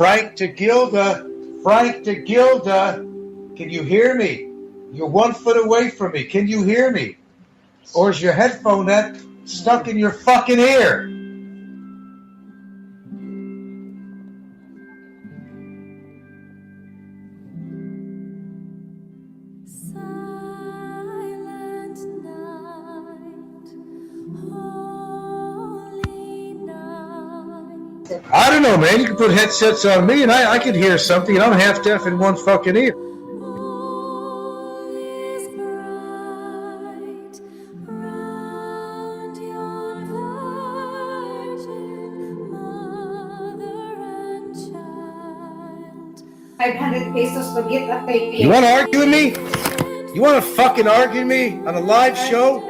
Frank DeGilda, can you hear me? You're 1 foot away from me. Can you hear me? Or is your headphone net stuck in your fucking ear? I don't know, man. You can put headsets on me, and I can hear something, and I'm half deaf in one fucking ear. $500 to get a tape. You want to argue with me? You want to fucking argue with me on a live show?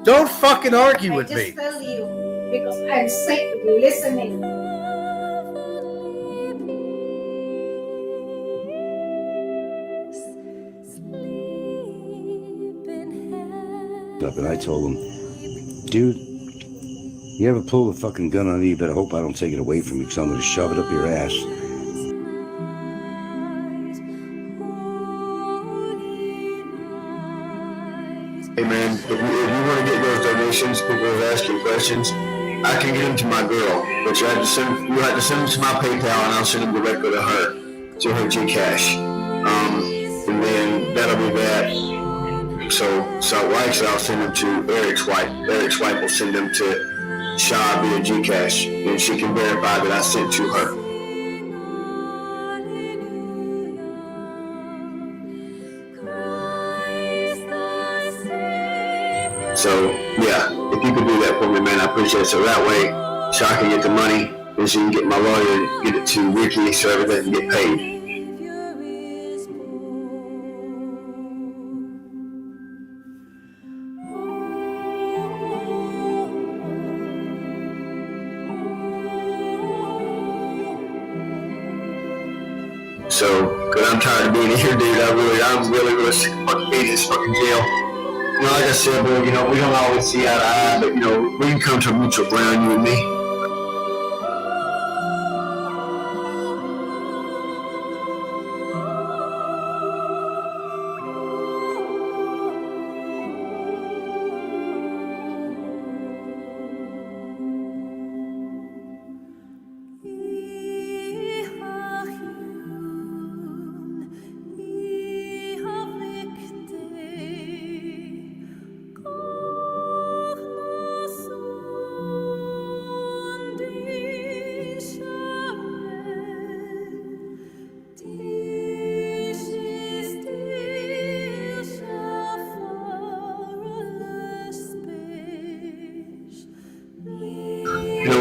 Don't fucking argue with me. I just tell you because I'm sick of you listening. Up and I told him, dude, you ever pull a fucking gun on me, you better hope I don't take it away from you because I'm going to shove it up your ass. Hey man, if you want to get those donations, people are asking questions, I can get them to my girl, but you have to send them to my PayPal and I'll send them directly to her Gcash. And then that'll be that. So actually I'll send them to Eric's wife. Eric's wife will send them to Shaw via Gcash, and she can verify that I sent to her. So, yeah, if you could do that for me, man, I appreciate it. So that way, Shaw can get the money, and she can get my lawyer and get it to Ricky so everything can get paid. So, cause I'm tired of being here, dude. I'm really sick of fucking being in this fucking jail. You know, like I said, bro, you know, we don't always see eye to eye, but, you know, we can come to a mutual ground, you and me.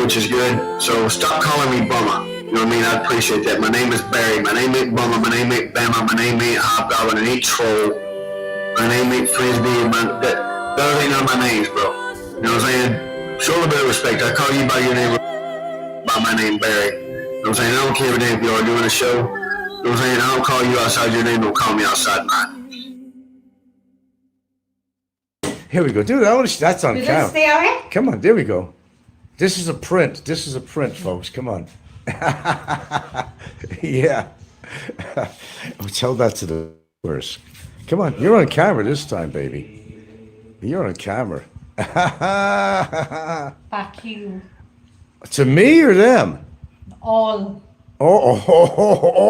Which is good. So stop calling me Bummer. You know what I mean? I appreciate that. My name is Barry. My name ain't Bummer. My name ain't Bama. My name ain't Hobgoblin. It ain't Troll. My name ain't Frisbee. Those ain't none of my names, bro. You know what I'm saying? Show a little bit of respect. I call you by your name, by my name, Barry. You know what I'm saying? I don't care if you are doing a show. You know what I'm saying? I don't call you outside your name. Don't call me outside mine. Here we go. Dude, that's on camera. Stay away? Come on, there we go. This is a print. This is a print, folks. Come on. Yeah. Tell that to the viewers. Come on. You're on camera this time, baby. You're on camera. Fuck you. To me or them? All. Oh.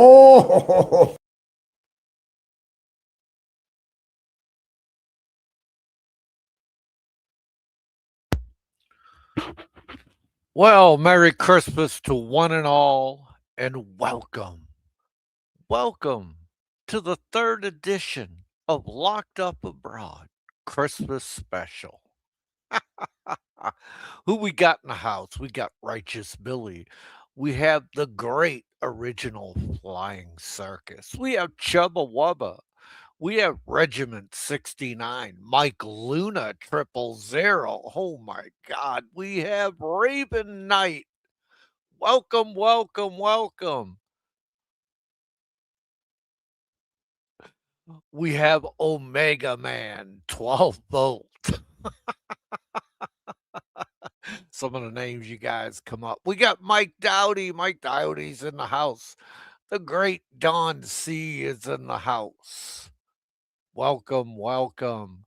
Well, Merry Christmas to one and all, and welcome. Welcome to the 3rd edition of Locked Up Abroad Christmas Special. Who we got in the house? We got Righteous Billy. We have the great original Flying Circus. We have Chubba Wubba. We have Regiment 69, Mike Luna 000. Oh my God. We have Raven Knight. Welcome, welcome, welcome. We have Omega Man 12 Volt. some of the names you guys come up. We got Mike Dowdy. Mike Dowdy's in the house. The great Don C is in the house. Welcome, welcome.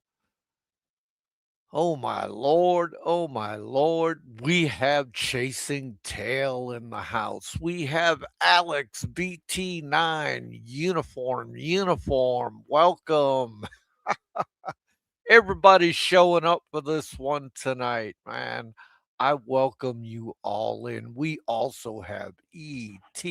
Oh my Lord, oh my Lord. We have Chasing Tail in the house. We have Alex BT9 uniform. Welcome. Everybody's showing up for this one tonight, man. I welcome you all in. We also have ET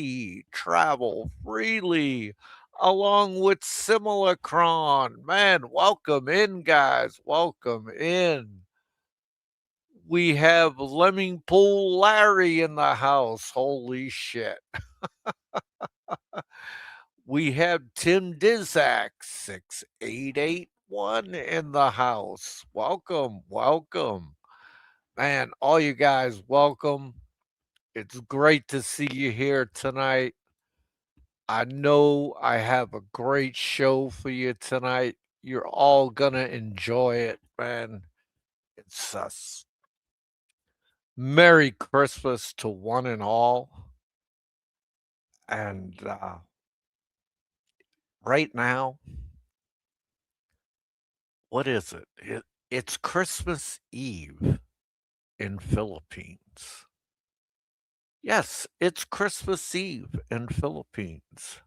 Travel Freely along with Simulacron. Man, welcome in, guys. Welcome in. We have Lemming Pool Larry in the house. Holy shit. We have Tim Dizak 6881 in the house. Welcome, welcome. Man, all you guys, welcome. It's great to see you here tonight. I know I have a great show for you tonight. You're all gonna enjoy it, man. It's us. Merry Christmas to one and all. And right now, what is it? It's Christmas Eve in Philippines. Yes, it's Christmas Eve in Philippines.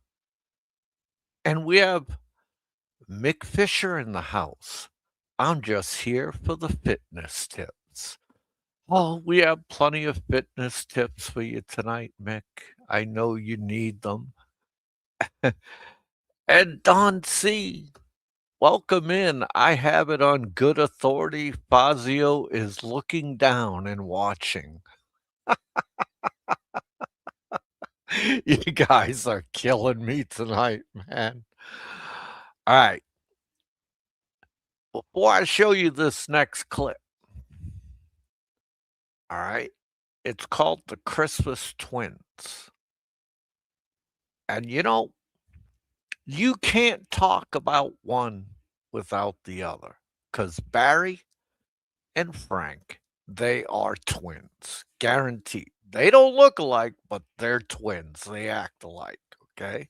And we have Mick Fisher in the house. I'm just here for the fitness tips. Oh, we have plenty of fitness tips for you tonight, Mick. I know you need them. And Don C, welcome in. I have it on good authority. Fazio is looking down and watching. You guys are killing me tonight, man. All right. Before I show you this next clip, all right, it's called The Christmas Twins. And you know, you can't talk about one without the other because Barry and Frank, they are twins, guaranteed. They don't look alike, but they're twins. They act alike, okay?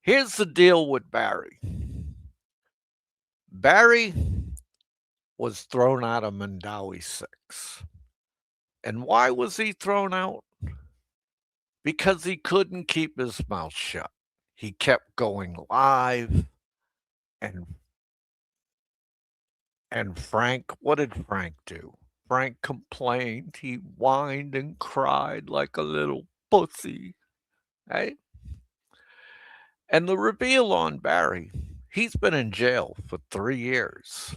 Here's the deal with Barry. Barry was thrown out of Mandawi 6. And why was he thrown out? Because he couldn't keep his mouth shut. He kept going live and Frank, what did Frank do? Frank complained. He whined and cried like a little pussy. Right? And the reveal on Barry, he's been in jail for 3 years.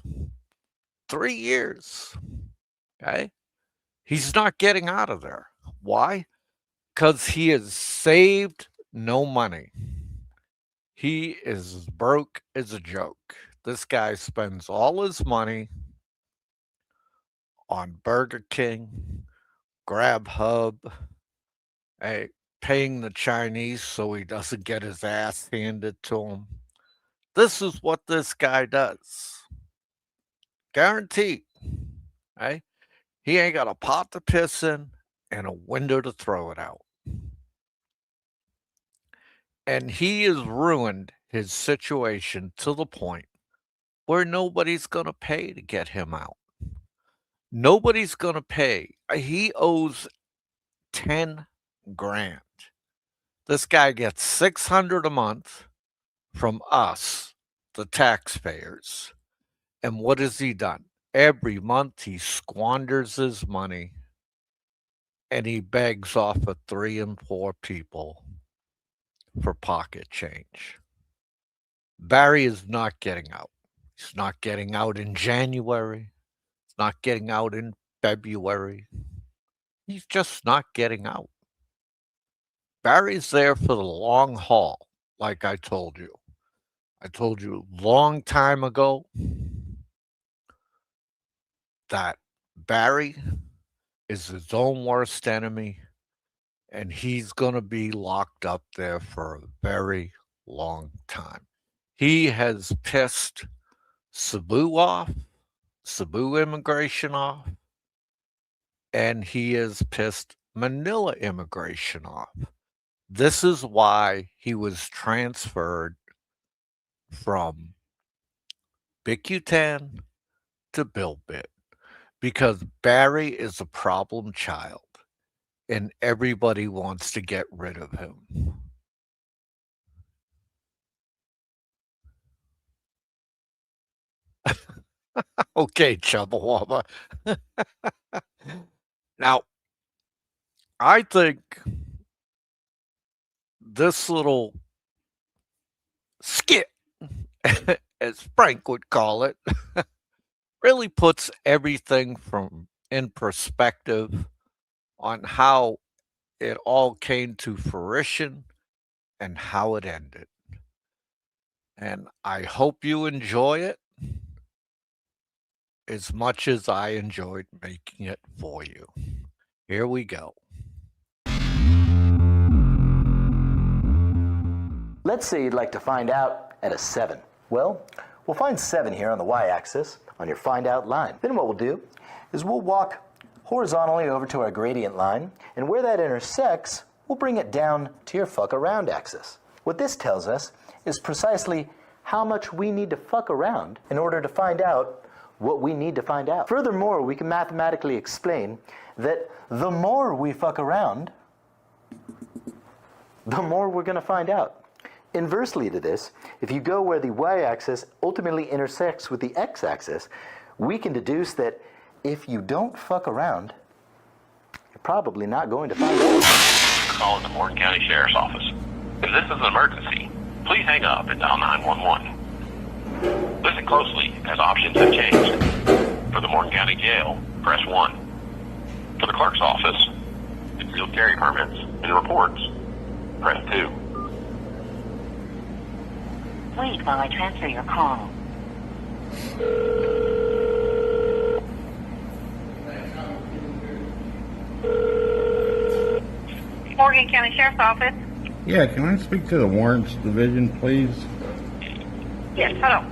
3 years. Okay? He's not getting out of there. Why? Because he has saved no money. He is broke as a joke. This guy spends all his money on Burger King, Grubhub, paying the Chinese so he doesn't get his ass handed to him. This is what this guy does. Guaranteed. Right? He ain't got a pot to piss in and a window to throw it out. And he has ruined his situation to the point where nobody's going to pay to get him out. Nobody's going to pay. He owes 10 grand. This guy gets 600 a month from us, the taxpayers. And what has he done? Every month he squanders his money and he begs off of 3 and 4 people for pocket change. Barry is not getting out. He's not getting out in January. He's not getting out in February. He's just not getting out. Barry's there for the long haul, like I told you. I told you a long time ago that Barry is his own worst enemy, and he's going to be locked up there for a very long time. He has pissed Cebu off, Cebu immigration off, and he has pissed Manila immigration off. This is why he was transferred from Bicutan to Bilbit, because Barry is a problem child and everybody wants to get rid of him. Okay, Chubbawamba. Now, I think this little skit, as Frank would call it, really puts everything in perspective on how it all came to fruition and how it ended. And I hope you enjoy it as much as I enjoyed making it for you. Here we go. Let's say you'd like to find out at a 7. Well, we'll find 7 here on the y-axis on your find out line. Then what we'll do is we'll walk horizontally over to our gradient line, and where that intersects, we'll bring it down to your fuck around axis. What this tells us is precisely how much we need to fuck around in order to find out what we need to find out. Furthermore, we can mathematically explain that the more we fuck around, the more we're going to find out. Inversely to this, if you go where the y-axis ultimately intersects with the x-axis, we can deduce that if you don't fuck around, you're probably not going to find out. Calling the Morgan County Sheriff's Office. If this is an emergency, please hang up and dial 911. Listen closely, as options have changed. For the Morgan County Jail, press 1. For the clerk's office, concealed carry permits and reports, press 2. Wait while I transfer your call. Morgan County Sheriff's Office. Yeah, can I speak to the Warrants Division, please? Yes, hello.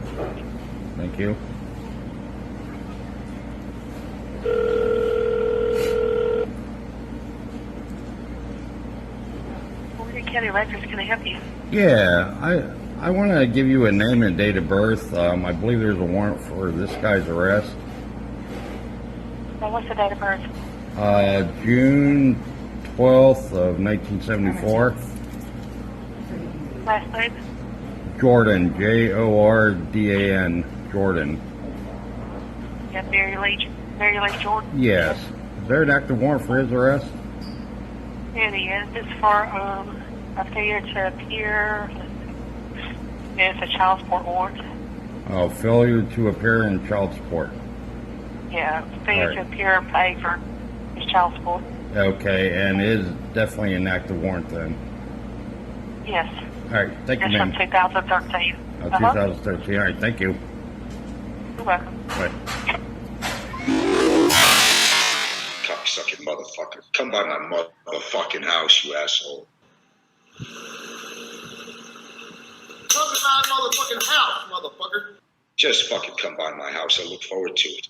Thank you. Morgan County Electric, can I help you? Yeah, I want to give you a name and date of birth. I believe there's a warrant for this guy's arrest. Well, what's the date of birth? June 12th of 1974. Last name? Jordan, Jordan, Jordan. Yeah, Barry Lee Jordan? Yes. Is there an active warrant for his arrest? It is. It's for a failure to appear. It's a child support warrant. Oh, failure to appear in child support. Yeah, failure to appear and pay for his child support. Okay, and it is definitely an active warrant then. Yes. All right, thank you, It's ma'am. from 2013. 2013. All right, thank you. You're welcome. Bye. Cocksucking motherfucker. Come by my motherfucking house, you asshole. Come to my motherfucking house, motherfucker. Just fucking come by my house. I look forward to it.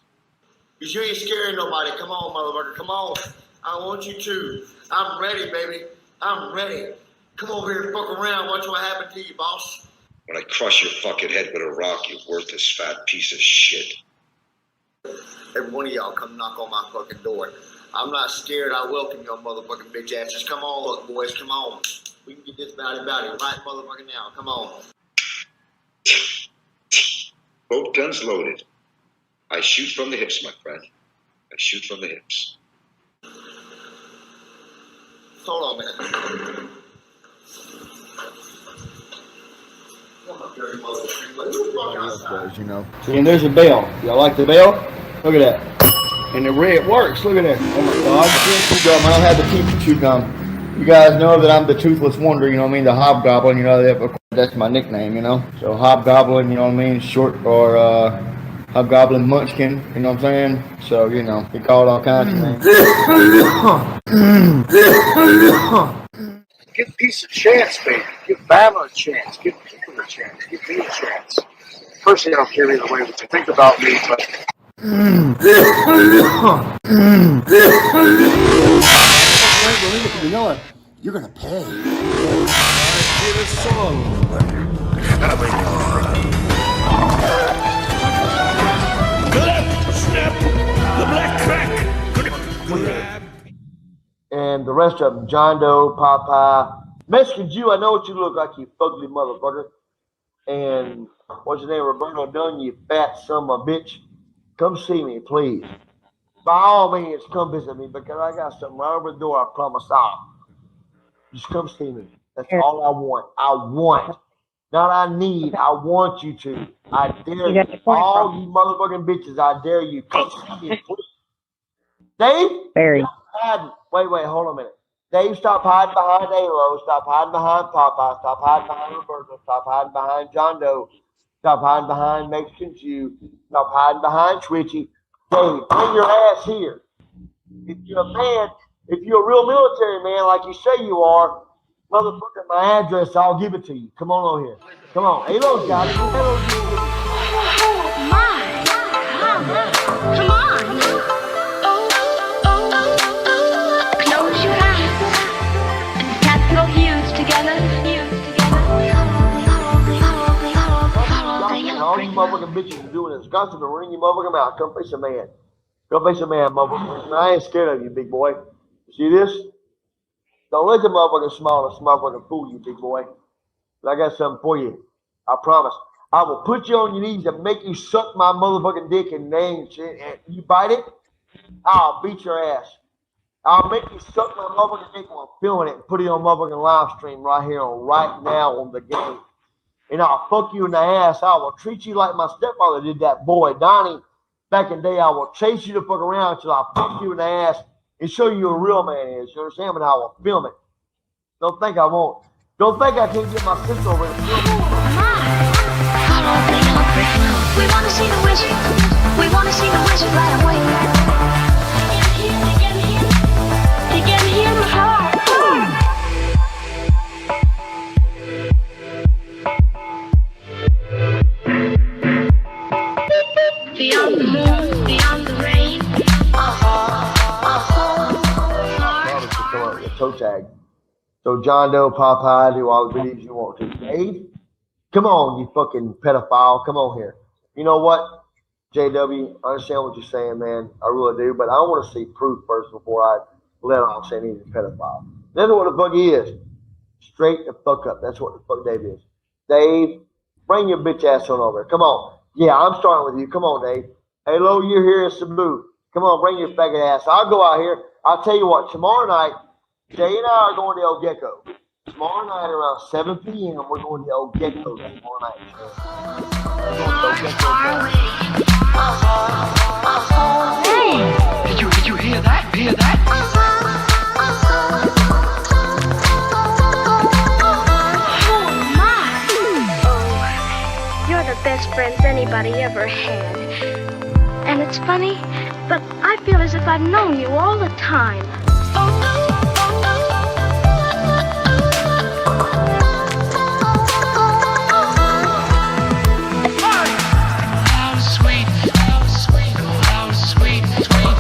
Cause you ain't scaring nobody. Come on, motherfucker. Come on. I want you to. I'm ready, baby. I'm ready. Come over here and fuck around. Watch what happens to you, boss. When I crush your fucking head with a rock, you worthless fat piece of shit. Every one of y'all come knock on my fucking door. I'm not scared. I welcome your motherfucking bitch asses. Come on, look, boys. Come on. We can get this bowdy right motherfucking now. Come on. Both guns loaded. I shoot from the hips, my friend. I shoot from the hips. Hold on a minute. You know. See, and there's a bell. Y'all like the bell? Look at that. And the red works. Look at that. Oh my God. Chew gum. I don't have the teeth to chew gum. You guys know that I'm the Toothless Wonder, you know what I mean? The Hobgoblin, you know, that's my nickname, you know? So Hobgoblin, you know what I mean? Short for Hobgoblin Munchkin, you know what I'm saying? So, you know, he called all kinds of things. Give peace a chance, baby. Give Bama a chance. Give people a chance. Give me a chance. Personally, I don't care either way what you think about me, but Vanilla, you're gonna pay. And the rest of them, John Doe, Popeye, Mexican Jew, I know what you look like, you fugly motherfucker. And what's your name, Roberto Dunn, you fat son of a bitch. Come see me, please. By all means, come visit me because I got something right over the door, I promise I'll. Just come see me. That's all I want. I want. Not I need, I want you to. I dare you. All you motherfucking bitches, I dare you. Come see me, please. Dave? Barry. Wait, hold on a minute. Dave, stop hiding behind Alo. Stop hiding behind Popeye. Stop hiding behind Roberto. Stop hiding behind John Doe. Stop hiding behind Mexican Jew. Stop hiding behind Twitchy. Dave, bring your ass here. If you're a man, if you're a real military man like you say you are, motherfucker, my address, I'll give it to you. Come on over here. Come on. Alo's got it. Alo's got it. Oh, my. Come on. Close your eyes. Capital U's together. All you motherfucking bitches are doing is gossiping, ring your motherfucking mouth. Come face a man. Come face a man, motherfucker. I ain't scared of you, big boy. See this? Don't let the motherfucking smallest motherfucking fool you, big boy. But I got something for you. I promise. I will put you on your knees and make you suck my motherfucking dick and name shit. And you bite it, I'll beat your ass. I'll make you suck my motherfucking dick while I'm filming it and put it on motherfucking live stream right here on right now on the game. And I'll fuck you in the ass. I will treat you like my stepfather did that boy, Donnie. Back in the day, I will chase you the fuck around until I fuck you in the ass and show you a real man is. You understand? But I will film it. Don't think I won't. Don't think I can't get my sister over and film it. We want to see the wizard. We want to see the wizard right away. They get him hard. Beyond the moon, beyond the rain. Toe tag. So John Doe, Popeye, do all the videos you want to. Dave, come on, you fucking pedophile. Come on here. You know what, JW, I understand what you're saying, man. I really do, but I want to see proof first before I let off saying he's a pedophile. That's what the fuck he is. Straight the fuck up. That's what the fuck Dave is. Dave, bring your bitch ass on over. Come on. Yeah, I'm starting with you. Come on, Dave. Hey, Lo, you're here in Cebu. Come on, bring your faggot ass. I'll go out here. I'll tell you what, tomorrow night, Jay and I are going to El Gecko. Tomorrow night around 7 p.m., we're going to El Gecko tomorrow night. Hey! Did you hear that? Hear that? You're the best friends anybody ever had. And it's funny, but I feel as if I've known you all the time. How sweet, how sweet, how sweet, sweet.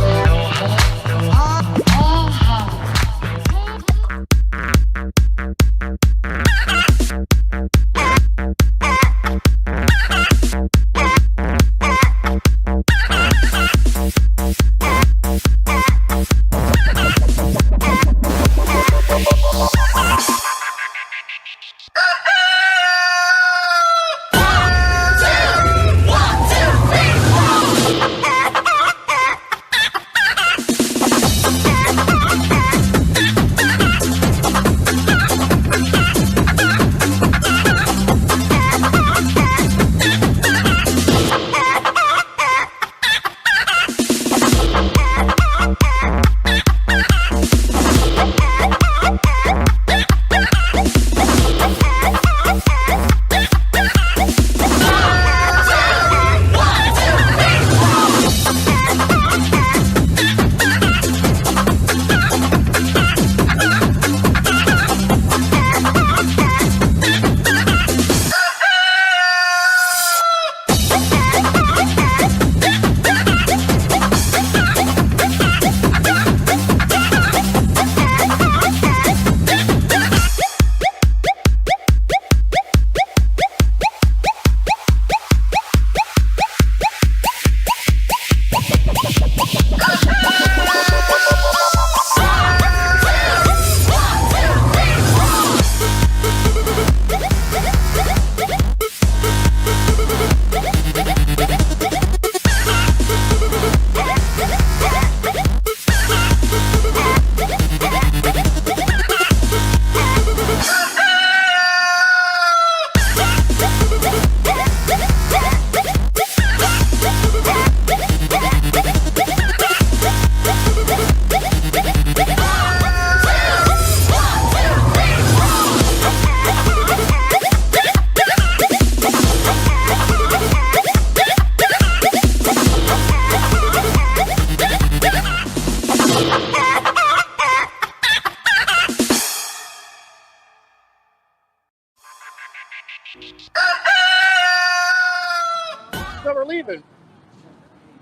never leaving.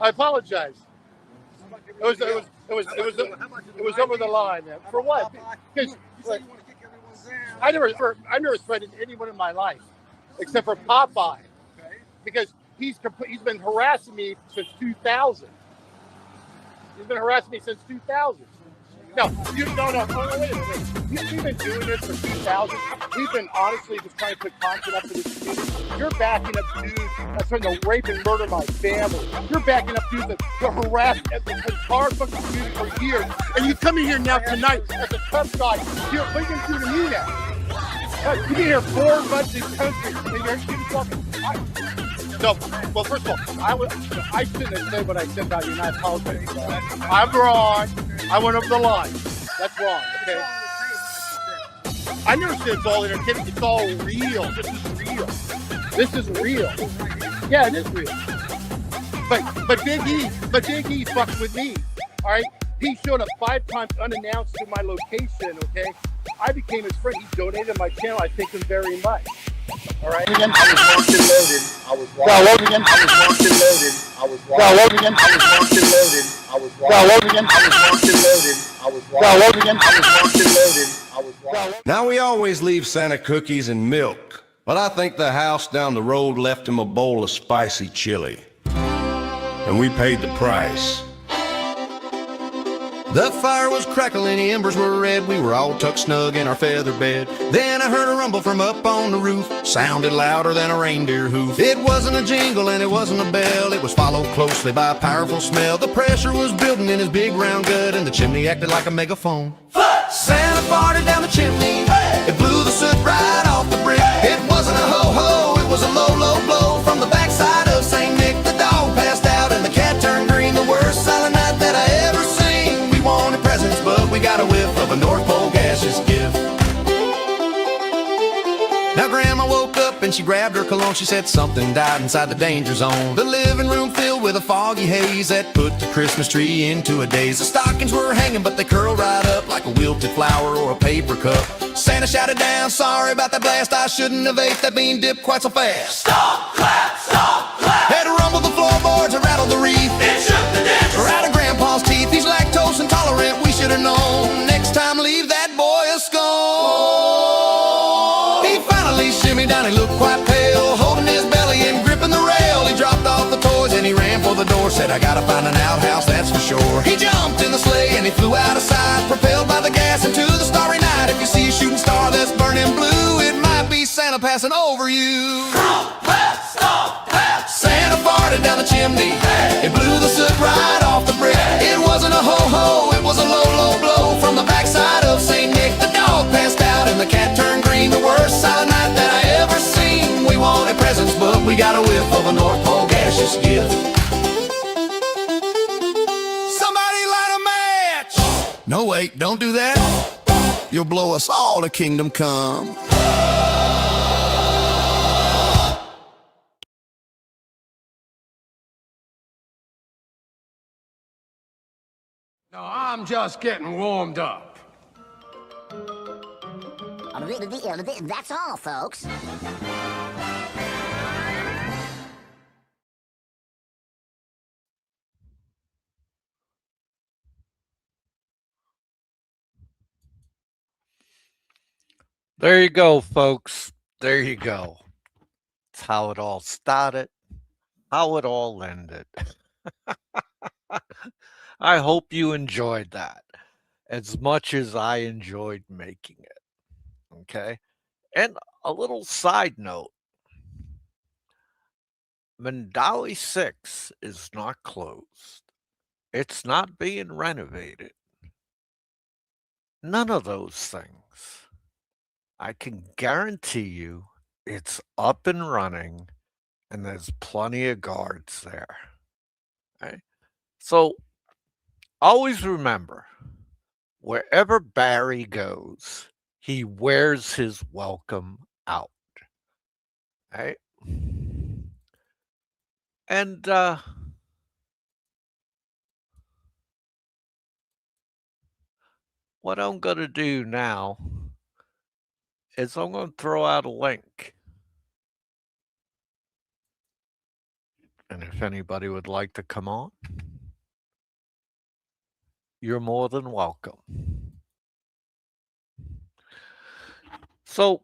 I apologize. It was over the line. For what? Because I never threatened anyone in my life, except for Popeye, because he's been harassing me since 2000. He's been harassing me since 2000. No, wait a minute. We've been doing this for 2000. We've been honestly just trying to put content up to this community. You're backing up dudes that's trying to rape and murder my family. You're backing up dudes that harass the entire fucking community for years. And you come in here now tonight as a tough guy. What are you going to do to me now? You've been here 4 months in country and you're fucking... No, well, first of all, I shouldn't have said what I said about you, and I apologize. I'm wrong. I went over the line. That's wrong, okay? I never said it's all entertainment. It's all real. This is real. This is real. Yeah, it is real. But Big E fucked with me, all right? He showed up 5 times unannounced to my location, okay? I became his friend. He donated my channel. I thank him very much. All right. Again, I was locked and loaded. I was locked again. I was locked and loaded. I was locked again. I was locked and loaded. I was locked again. I was locked and loaded. I was locked again. I was locked and loaded. I was locked. Now we always leave Santa cookies and milk, but I think the house down the road left him a bowl of spicy chili, and we paid the price. The fire was crackling, the embers were red. We were all tucked snug in our feather bed. Then I heard a rumble from up on the roof. Sounded louder than a reindeer hoof. It wasn't a jingle and it wasn't a bell. It was followed closely by a powerful smell. The pressure was building in his big round gut, and the chimney acted like a megaphone. Santa farted down the chimney. It blew the soot right off the brick. It wasn't a ho-ho, it was a low, low blow. From the backside of St. Nick, the dog passed out and the cat turned green. The worst silent night that I ever seen. Wanted presents, but we got a whiff of a North Pole gaseous gift. Now Grandma woke up and she grabbed her cologne. She said something died inside the danger zone. The living room filled with a foggy haze that put the Christmas tree into a daze. The stockings were hanging, but they curled right up like a wilted flower or a paper cup. Santa shouted down, sorry about that blast. I shouldn't have ate that bean dip quite so fast. Stop, clap, stop, clap. Had to rumble the floorboards and rattle the wreath. It shook the ditch. Right of Grandpa's teeth. He's lactose intolerant, we should have known. Next time leave that boy a scone. He finally shimmied down, he looked quite pale, holding his belly and gripping the rail. He dropped off the toys and he ran for the door. Said, I gotta find an outhouse, that's for sure. He jumped in the sleigh and he flew out of sight, propelled by the gas into the starry night. If you see a shooting star that's burning blue, it might be Santa passing over you. Stop, clap, stop, clap. Santa farted down the chimney. It blew the soot right off the brick. It wasn't a ho-ho, it was a low, low blow. From the backside of St. Nick, the dog passed out and the cat turned green. The worst silent night that I ever seen. We wanted presents, but we got a whiff of a North Pole gaseous gift. Somebody light a match! No, wait, don't do that. You'll blow us all to kingdom come. No, I'm just getting warmed up. That's all, folks. There you go, folks. There you go. It's how it all started, how it all ended. I hope you enjoyed that as much as I enjoyed making it. Okay. And a little side note, Mandawi 6 is not closed. It's not being renovated. None of those things. I can guarantee you it's up and running and there's plenty of guards there. Okay? So always remember, wherever Barry goes, he wears his welcome out. Right? And what I'm going to do now is I'm going to throw out a link. And if anybody would like to come on, you're more than welcome. So,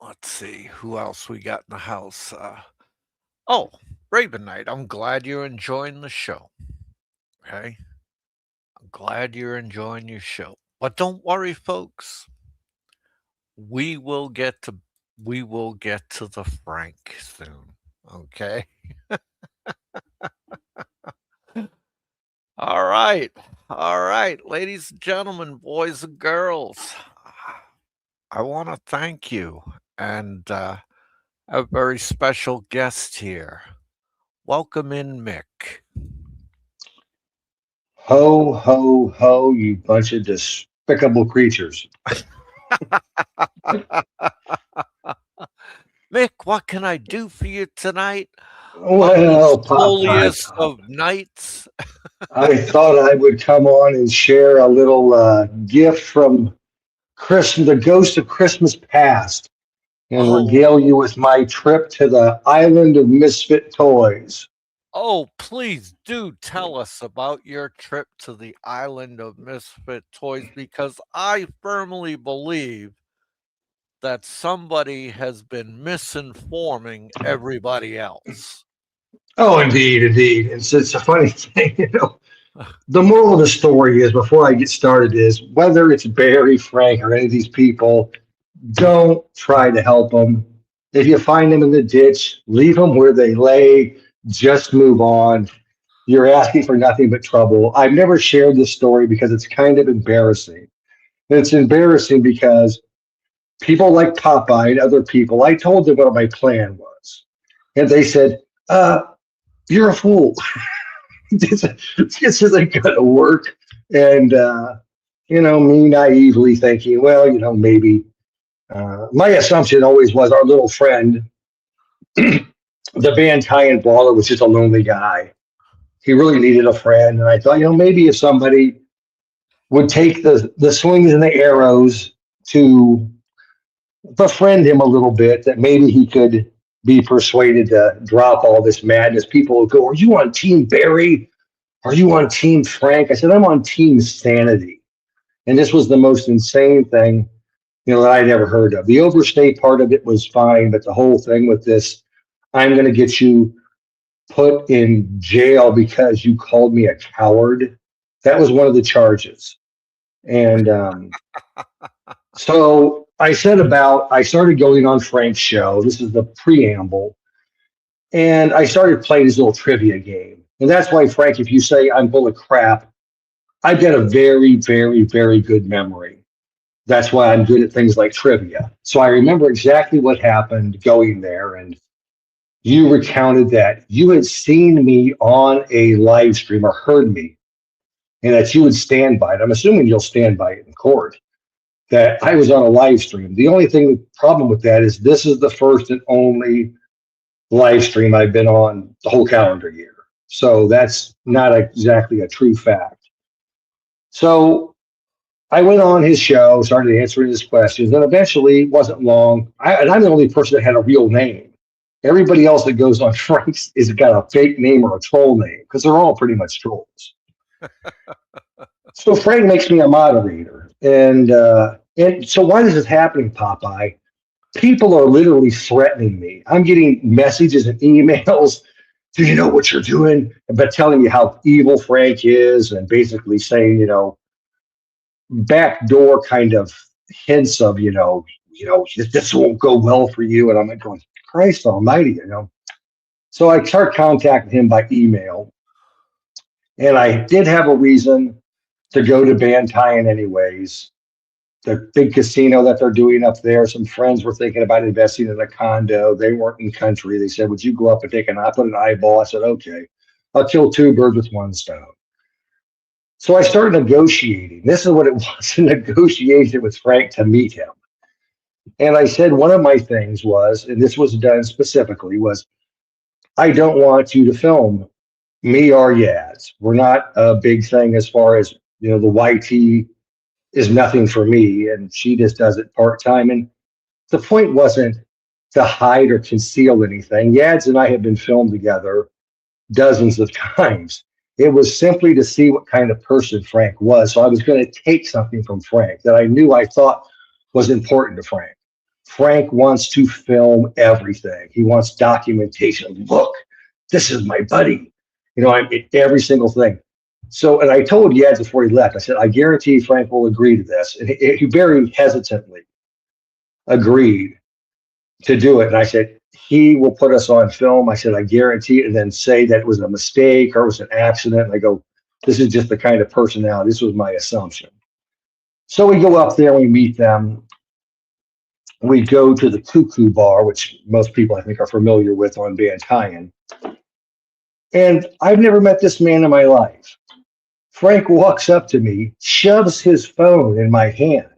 let's see who else we got in the house. Raven Knight, I'm glad you're enjoying the show. Okay? I'm glad you're enjoying your show. But don't worry, folks. We will get to the Frank soon. Okay? All right, ladies and gentlemen, boys and girls. I want to thank you and a very special guest here. Welcome in, Mick. Ho, ho, ho, you bunch of despicable creatures. Mick, what can I do for you tonight? Well, holiest of nights. I thought I would come on and share a little gift from Christmas, the ghost of Christmas past, and regale you with my trip to the island of misfit toys. Oh, please do tell us about your trip to the island of misfit toys, because I firmly believe that somebody has been misinforming everybody else. Oh, indeed. And so it's a funny thing, The moral of the story is, before I get started, is whether it's Barry, Frank, or any of these people, don't try to help them. If you find them in the ditch, leave them where they lay. Just move on. You're asking for nothing but trouble. I've never shared this story because it's kind of embarrassing. And it's embarrassing because people like Popeye and other people, I told them what my plan was. And they said, you're a fool. This isn't going to work. And, me naively thinking, well, maybe. My assumption always was our little friend, the Van Tyen Baller, was just a lonely guy. He really needed a friend. And I thought, maybe if somebody would take the slings and the arrows to befriend him a little bit, that maybe he could be persuaded to drop all this madness. People will go, are you on Team Barry? Are you on Team Frank? I said, I'm on Team Sanity. And this was the most insane thing, that I'd ever heard of. The overstay part of it was fine, but the whole thing with this, I'm going to get you put in jail because you called me a coward. That was one of the charges. And so I started going on Frank's show. This is the preamble. And I started playing his little trivia game. And that's why, Frank, if you say I'm full of crap, I've got a very, very, very good memory. That's why I'm good at things like trivia. So I remember exactly what happened going there. And you recounted that you had seen me on a live stream or heard me, and that you would stand by it. I'm assuming you'll stand by it in court, that I was on a live stream. The only problem with that is this is the first and only live stream I've been on the whole calendar year. So that's not exactly a true fact. So I went on his show, started answering his questions, and eventually, it wasn't long, and I'm the only person that had a real name. Everybody else that goes on Frank's has got a fake name or a troll name, because they're all pretty much trolls. So Frank makes me a moderator. And so why is this happening, Popeye? People are literally threatening me. I'm getting messages and emails. Do you know what you're doing? But telling me how evil Frank is, and basically saying, backdoor kind of hints of, this won't go well for you. And I'm like going, Christ almighty, So I start contacting him by email. And I did have a reason to go to Van Tyen anyways. The big casino that they're doing up there, some friends were thinking about investing in a condo. They weren't in country. They said, would you go up and put an eyeball? I said, okay, I'll kill two birds with one stone. So I started negotiating. This is what it was, a negotiation with Frank to meet him. And I said, one of my things was, and this was done specifically, was I don't want you to film me or Yaz. We're not a big thing as far as, the YT is nothing for me, and she just does it part-time. And the point wasn't to hide or conceal anything. Yads and I have been filmed together dozens of times. It was simply to see what kind of person Frank was. So I was going to take something from Frank that I thought was important to Frank. Frank wants to film everything. He wants documentation. Look, this is my buddy. You know, every single thing. So, and I told Yads before he left, I said, I guarantee Frank will agree to this. And he very hesitantly agreed to do it. And I said, he will put us on film. I said, I guarantee it. And then say that it was a mistake or it was an accident. And I go, this is just the kind of personality. This was my assumption. So we go up there, we meet them. We go to the Cuckoo Bar, which most people I think are familiar with on Van Tyen. And I've never met this man in my life. Frank walks up to me, shoves his phone in my hand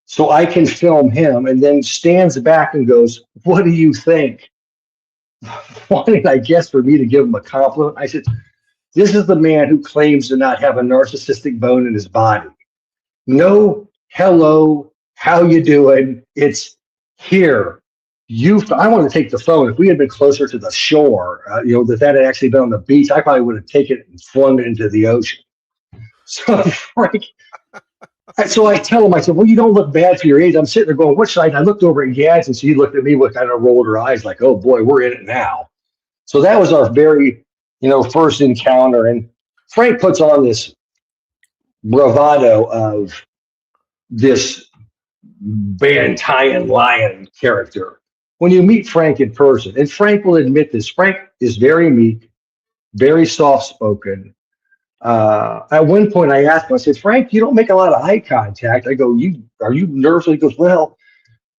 so I can film him, and then stands back and goes, what do you think? Wanted, I guess, for me to give him a compliment. I said, this is the man who claims to not have a narcissistic bone in his body. No, hello, how you doing? It's here. I want to take the phone. If we had been closer to the shore, that had actually been on the beach, I probably would have taken it and flung it into the ocean. So Frank, so I tell him, I said, well, you don't look bad for your age. I'm sitting there going, what should I? And I looked over at Yads, and she looked at me with kind of rolled her eyes like, oh boy, we're in it now. So that was our very, first encounter. And Frank puts on this bravado of this Van Tyen lion character. When you meet Frank in person, and Frank will admit this, Frank is very meek, very soft-spoken. At one point I asked him, I said, Frank, you don't make a lot of eye contact. I go, are you nervous? He goes, well,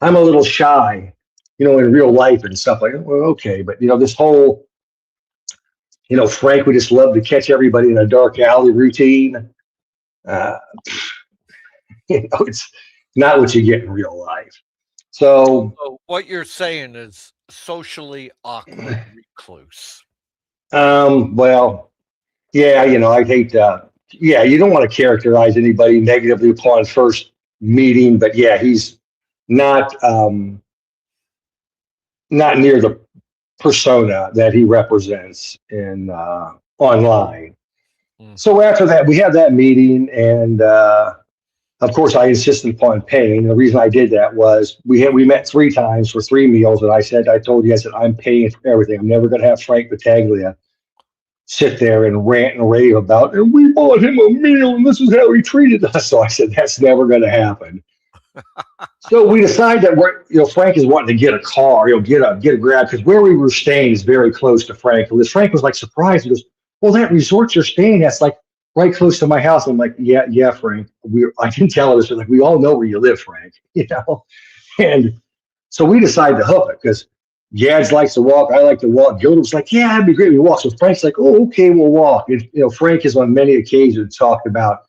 I'm a little shy, in real life and stuff like that. Well, okay. But, this whole, Frank would just love to catch everybody in a dark alley routine. It's not what you get in real life. So what you're saying is socially awkward recluse. Well, yeah, I hate you don't want to characterize anybody negatively upon first meeting, but yeah, he's not near the persona that he represents in online. So after that, we had that meeting, and of course, I insisted upon paying. The reason I did that was we met 3 times for 3 meals, and I told you, I'm paying for everything. I'm never going to have Frank Battaglia sit there and rant and rave about, and we bought him a meal, and this is how he treated us. So I said, that's never going to happen. So we decided that Frank is wanting to get a car, get a grab, because where we were staying is very close to Frank. And Frank was like surprised. He goes, well, that resort you're staying at's like right close to my house. I'm like, yeah, Frank. I can tell it. Like, we all know where you live, Frank. And so we decided to hook it because Yads likes to walk. I like to walk. Gilda was like, yeah, it'd be great. We walk. So Frank's like, oh, okay, we'll walk. And, Frank has on many occasions talked about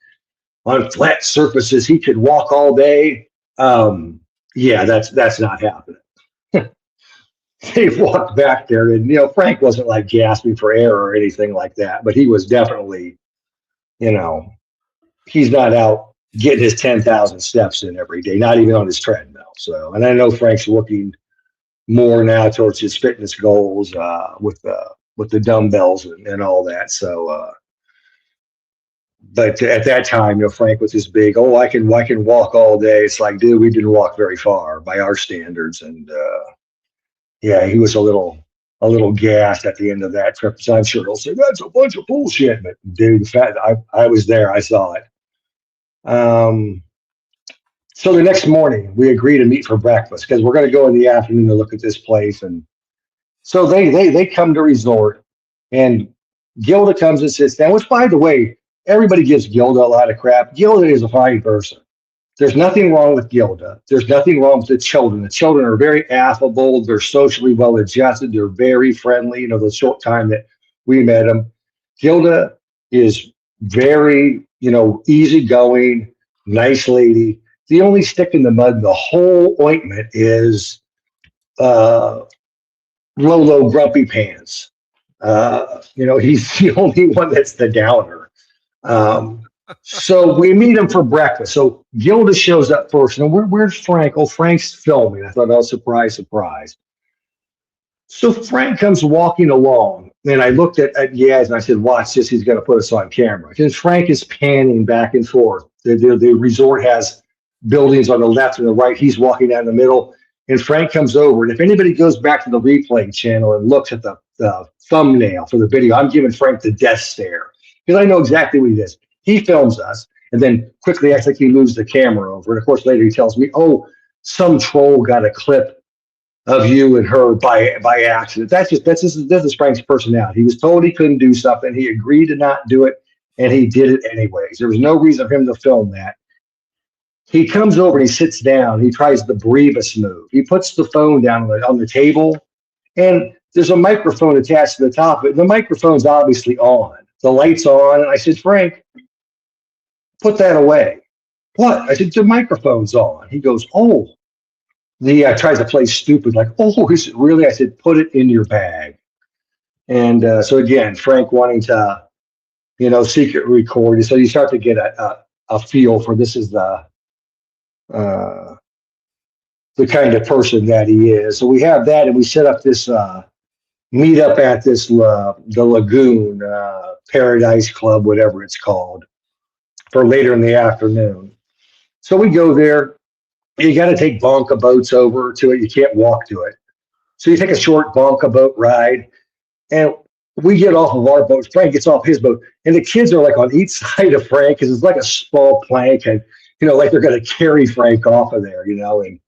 on flat surfaces he could walk all day. Yeah, that's not happening. They walked back there, and Frank wasn't like gasping for air or anything like that, but he was definitely. He's not out getting his 10,000 steps in every day, not even on his treadmill. So, and I know Frank's looking more now towards his fitness goals with the dumbbells and all that. So, but at that time, Frank was this big, I can walk all day. It's like, dude, we didn't walk very far by our standards. And yeah, he was a little gassed at the end of that trip. So I'm sure he'll say, that's a bunch of bullshit. But dude, the fact I was there, I saw it. So the next morning we agreed to meet for breakfast because we're going to go in the afternoon to look at this place. And so they come to resort, and Gilda comes and sits down, which, by the way, everybody gives Gilda a lot of crap. Gilda is a fine person. There's nothing wrong with Gilda. There's nothing wrong with the children. The children are very affable. They're socially well adjusted. They're very friendly. The short time that we met them, Gilda is very, easygoing, nice lady. The only stick in the mud, the whole ointment is Lolo Grumpy Pants. He's the only one that's the downer. So we meet him for breakfast. So Gilda shows up first, and where's Frank? Oh, Frank's filming. I thought, oh, surprise, surprise. So Frank comes walking along, and I looked at Yaz and I said, watch this, he's going to put us on camera. Because Frank is panning back and forth. The resort has buildings on the left and the right. He's walking down the middle, and Frank comes over. And if anybody goes back to the replay channel and looks at the thumbnail for the video, I'm giving Frank the death stare because I know exactly what he does. He films us and then quickly acts like he moves the camera over. And of course, later he tells me, oh, some troll got a clip of you and her by accident. That's just Frank's personality. He was told he couldn't do something. He agreed to not do it, and he did it anyways. There was no reason for him to film that. He comes over and he sits down. He tries the Brevis move. He puts the phone down on the table, and there's a microphone attached to the top of it. The microphone's obviously on. The light's on, and I said, Frank, put that away. What? I said, the microphone's on. He goes, oh. He tries to play stupid, like, oh, is it really? I said, put it in your bag. And so again, Frank wanting to, secret record. So you start to get a feel for this is the kind of person that he is. So we have that, and we set up this meet up at this the Lagoon Paradise Club, whatever it's called, for later in the afternoon. So we go there. You got to take bonka boats over to it. You can't walk to it. So you take a short bonka boat ride, and we get off of our boat. Frank gets off his boat, and the kids are like on each side of Frank because it's like a small plank, and like they're going to carry Frank off of there, And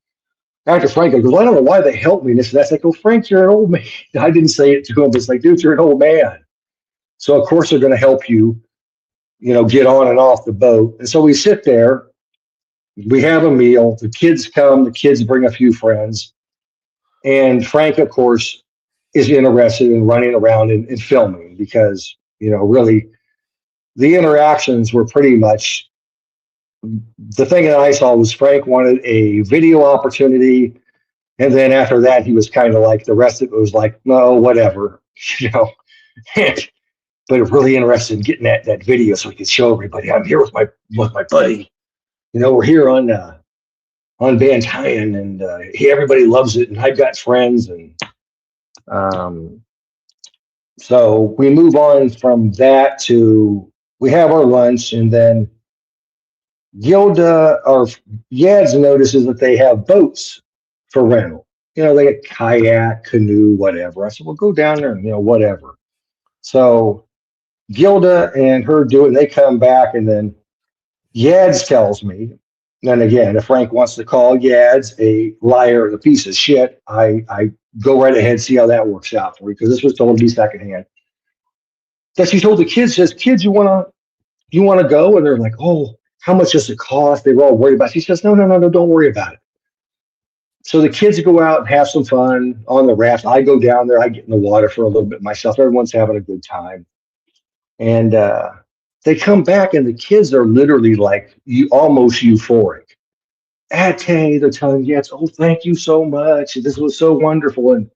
after Frank goes, well, I don't know why they helped me. This and that's like, oh, Frank, you're an old man. I didn't say it to him, but it's like, dude, you're an old man. So of course they're going to help you, get on and off the boat. And so we sit there. We have a meal. The kids come. The kids bring a few friends. And Frank, of course, is interested in running around and filming because, really the interactions were pretty much the thing that I saw was Frank wanted a video opportunity. And then after that, he was kind of like the rest of it was like, no, whatever, but really interested in getting that video so we could show everybody I'm here with my buddy. We're here on Van Tyen, and everybody loves it, and I've got friends, and so we move on from that to we have our lunch, and then Gilda or Yads notices that they have boats for rental. They get kayak, canoe, whatever. I said, well, go down there and whatever. So Gilda and her do it, and they come back, and then Yads tells me, and again, if Frank wants to call Yads a liar and a piece of shit, I go right ahead, see how that works out for you, because this was told me secondhand. That she told the kids, says, kids, you wanna go? And they're like, oh, how much does it cost? They were all worried about it. She says, no, don't worry about it. So the kids go out and have some fun on the raft. I go down there, I get in the water for a little bit myself. Everyone's having a good time. And they come back, and the kids are literally like almost euphoric. Ate, they're telling Yads, oh, thank you so much. This was so wonderful. And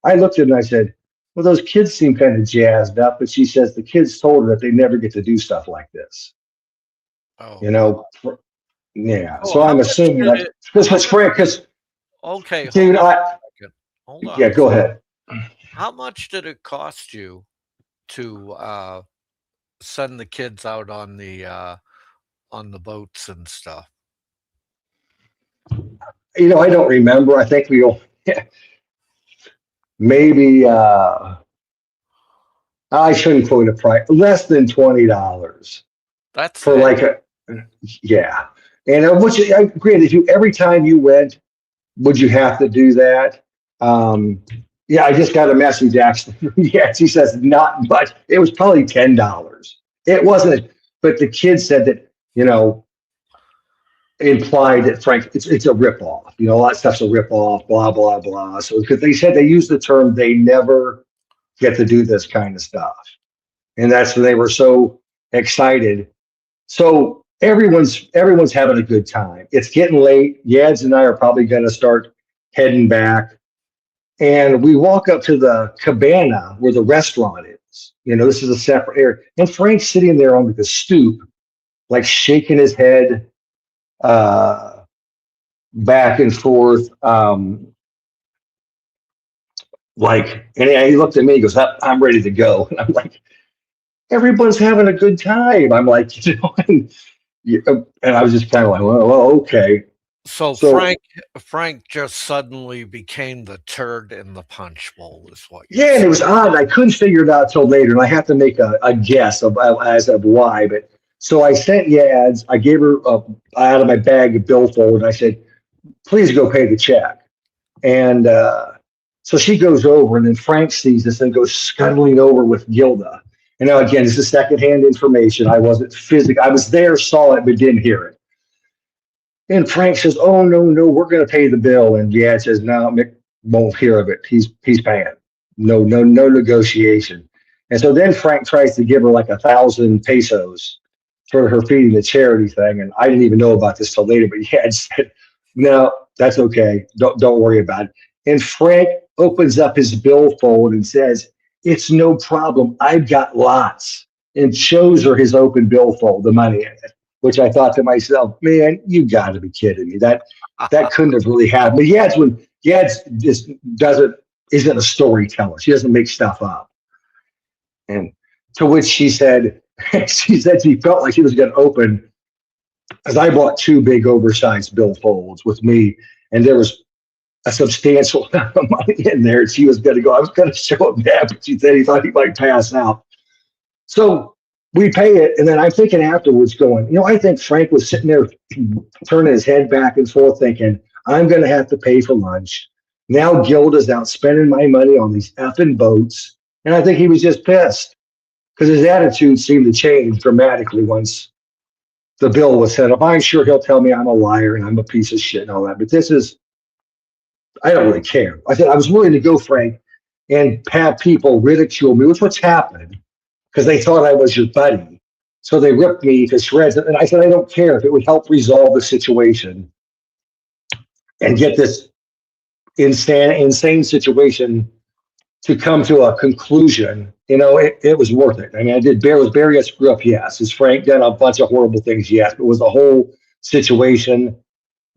I looked at it and I said, well, those kids seem kind of jazzed up. But she says the kids told her that they never get to do stuff like this. Oh. Yeah. So I'm assuming like this was Frank, because okay, dude, hold on. Yeah, go ahead. How much did it cost you to send the kids out on the boats and stuff? I don't remember. I think maybe I shouldn't quote a price. Less than $20. That's for like yeah. And which I agree. If you every time you went, would you have to do that? Yeah, I just got a message actually. Yeah, she says not much. It was probably $10. It wasn't, but the kid said that, implied that Frank, it's a ripoff. All that stuff's a ripoff, blah, blah, blah. So because they said they used the term they never get to do this kind of stuff. And that's when they were so excited. So everyone's having a good time. It's getting late. Yads and I are probably going to start heading back. And we walk up to the cabana where the restaurant is. This is a separate area. And Frank's sitting there on the stoop like shaking his head back and forth. And he looked at me, he goes, I'm ready to go. And I'm like, everyone's having a good time. I'm like, and I was just kind of like, well, okay. So Frank just suddenly became the turd in the punch bowl, is what you're and saying. it was odd. I couldn't figure it out till later, and I have to make a guess as of why. But so I sent Yads. I gave her out of my bag a billfold, and I said, "Please go pay the check." And so she goes over, and then Frank sees this and goes scuttling over with Gilda. And now again, this is secondhand information. I wasn't physically. I was there, saw it, but didn't hear it. And Frank says, "Oh no, we're going to pay the bill." And Yad says, "No, Mick won't hear of it. He's paying. No negotiation." And so then Frank tries to give her like 1,000 pesos for her feeding the charity thing. And I didn't even know about this till later. But Yad said, "No, that's okay. Don't worry about it." And Frank opens up his billfold and says, "It's no problem. I've got lots," and shows her his open billfold, the money in it. Which I thought to myself, man, you got to be kidding me. That couldn't have really happened. But Yads just isn't a storyteller. She doesn't make stuff up. And to which she said she felt like she was going to open, because I bought 2 big oversized billfolds with me, and there was a substantial amount of money in there. And she was going to go. I was going to show him that, but she said he thought he might pass out. So we pay it, and then I'm thinking afterwards going, I think Frank was sitting there turning his head back and forth thinking, I'm going to have to pay for lunch. Now Gilda's out spending my money on these effing boats. And I think he was just pissed because his attitude seemed to change dramatically once the bill was set up. I'm sure he'll tell me I'm a liar and I'm a piece of shit and all that, but I don't really care. I said I was willing to go, Frank, and have people ridicule me, which what's happened, because they thought I was your buddy. So they ripped me to shreds. And I said, I don't care if it would help resolve the situation and get this insane situation to come to a conclusion. It was worth it. I mean, was Barry a screw up? Yes. Is Frank done a bunch of horrible things? Yes. But was the whole situation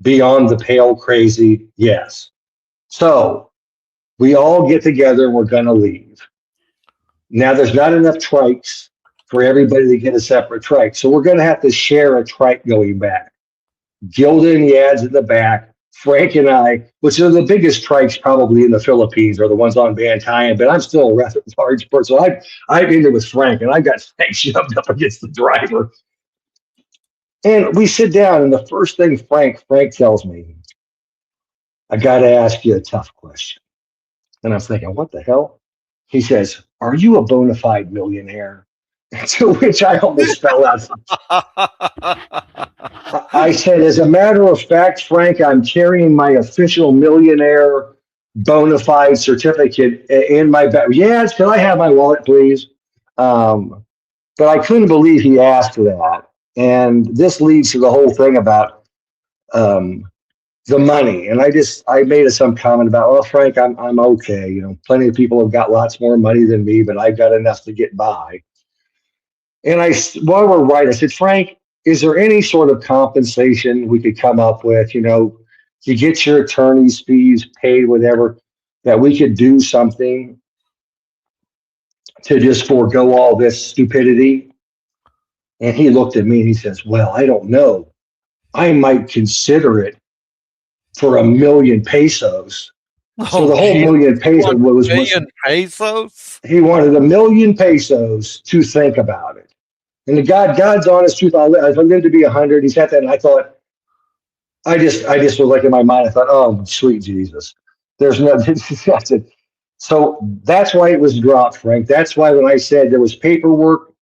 beyond the pale crazy? Yes. So we all get together and we're going to leave. Now, there's not enough trikes for everybody to get a separate trike. So we're going to have to share a trike going back. Gilda and Yads in the back, Frank and I, which are the biggest trikes probably in the Philippines, are the ones on Bantayan, but I'm still a rather large person. So I've been there with Frank, and I got Frank shoved up against the driver. And we sit down, and the first thing Frank tells me, I got to ask you a tough question. And I'm thinking, what the hell? He says, are you a bona fide millionaire? To which I almost fell out. I said, as a matter of fact, Frank, I'm carrying my official millionaire bona fide certificate in my bag. Yes, can I have my wallet, please? But I couldn't believe he asked for that. And this leads to the whole thing about the money. And I made some comment about, well, Frank, I'm okay. Plenty of people have got lots more money than me, but I've got enough to get by. And while we're right, I said, Frank, is there any sort of compensation we could come up with? You get your attorney's fees paid, whatever, that we could do something to just forego all this stupidity. And he looked at me and he says, well, I don't know. I might consider it for 1 million pesos. So the whole million pesos was pesos. He wanted 1 million pesos to think about it. And God's honest truth, I lived to be 100. He said that, and I thought, I just was like in my mind, I thought, oh, sweet Jesus. There's nothing. So that's why it was dropped, Frank. That's why when I said there was paperwork,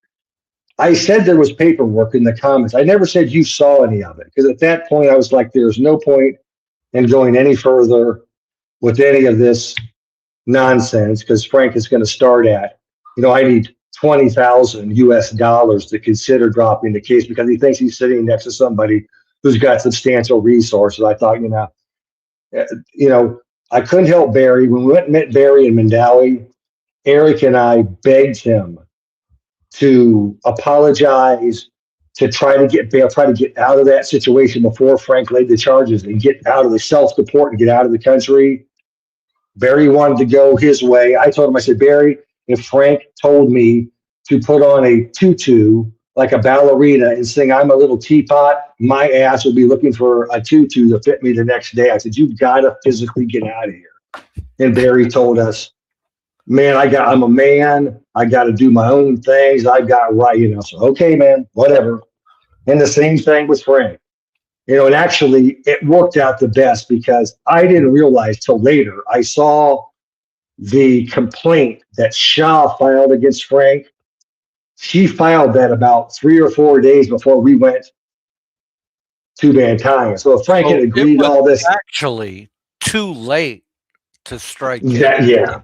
I said there was paperwork in the comments. I never said you saw any of it, because at that point I was like, there's no point in going any further with any of this nonsense, because Frank is going to start at, I need $20,000 US to consider dropping the case, because he thinks he's sitting next to somebody who's got substantial resources. I thought, I couldn't help Barry. When we went and met Barry in Mandawi, Eric and I begged him to apologize, to try to get bail, try to get out of that situation before Frank laid the charges and get out of the self-deport and get out of the country. Barry wanted to go his way. I told him, I said, Barry, if Frank told me to put on a tutu like a ballerina and sing I'm a Little Teapot, my ass would be looking for a tutu to fit me the next day. I said, you've got to physically get out of here. And Barry told us, man, I'm a man. I got to do my own things. I've got right, So, okay, man, whatever. And the same thing with Frank. And actually it worked out the best because I didn't realize till later. I saw the complaint that Shaw filed against Frank. She filed that about 3 or 4 days before we went to Van Tine. So if Frank had agreed to all this, actually too late to strike. Yeah.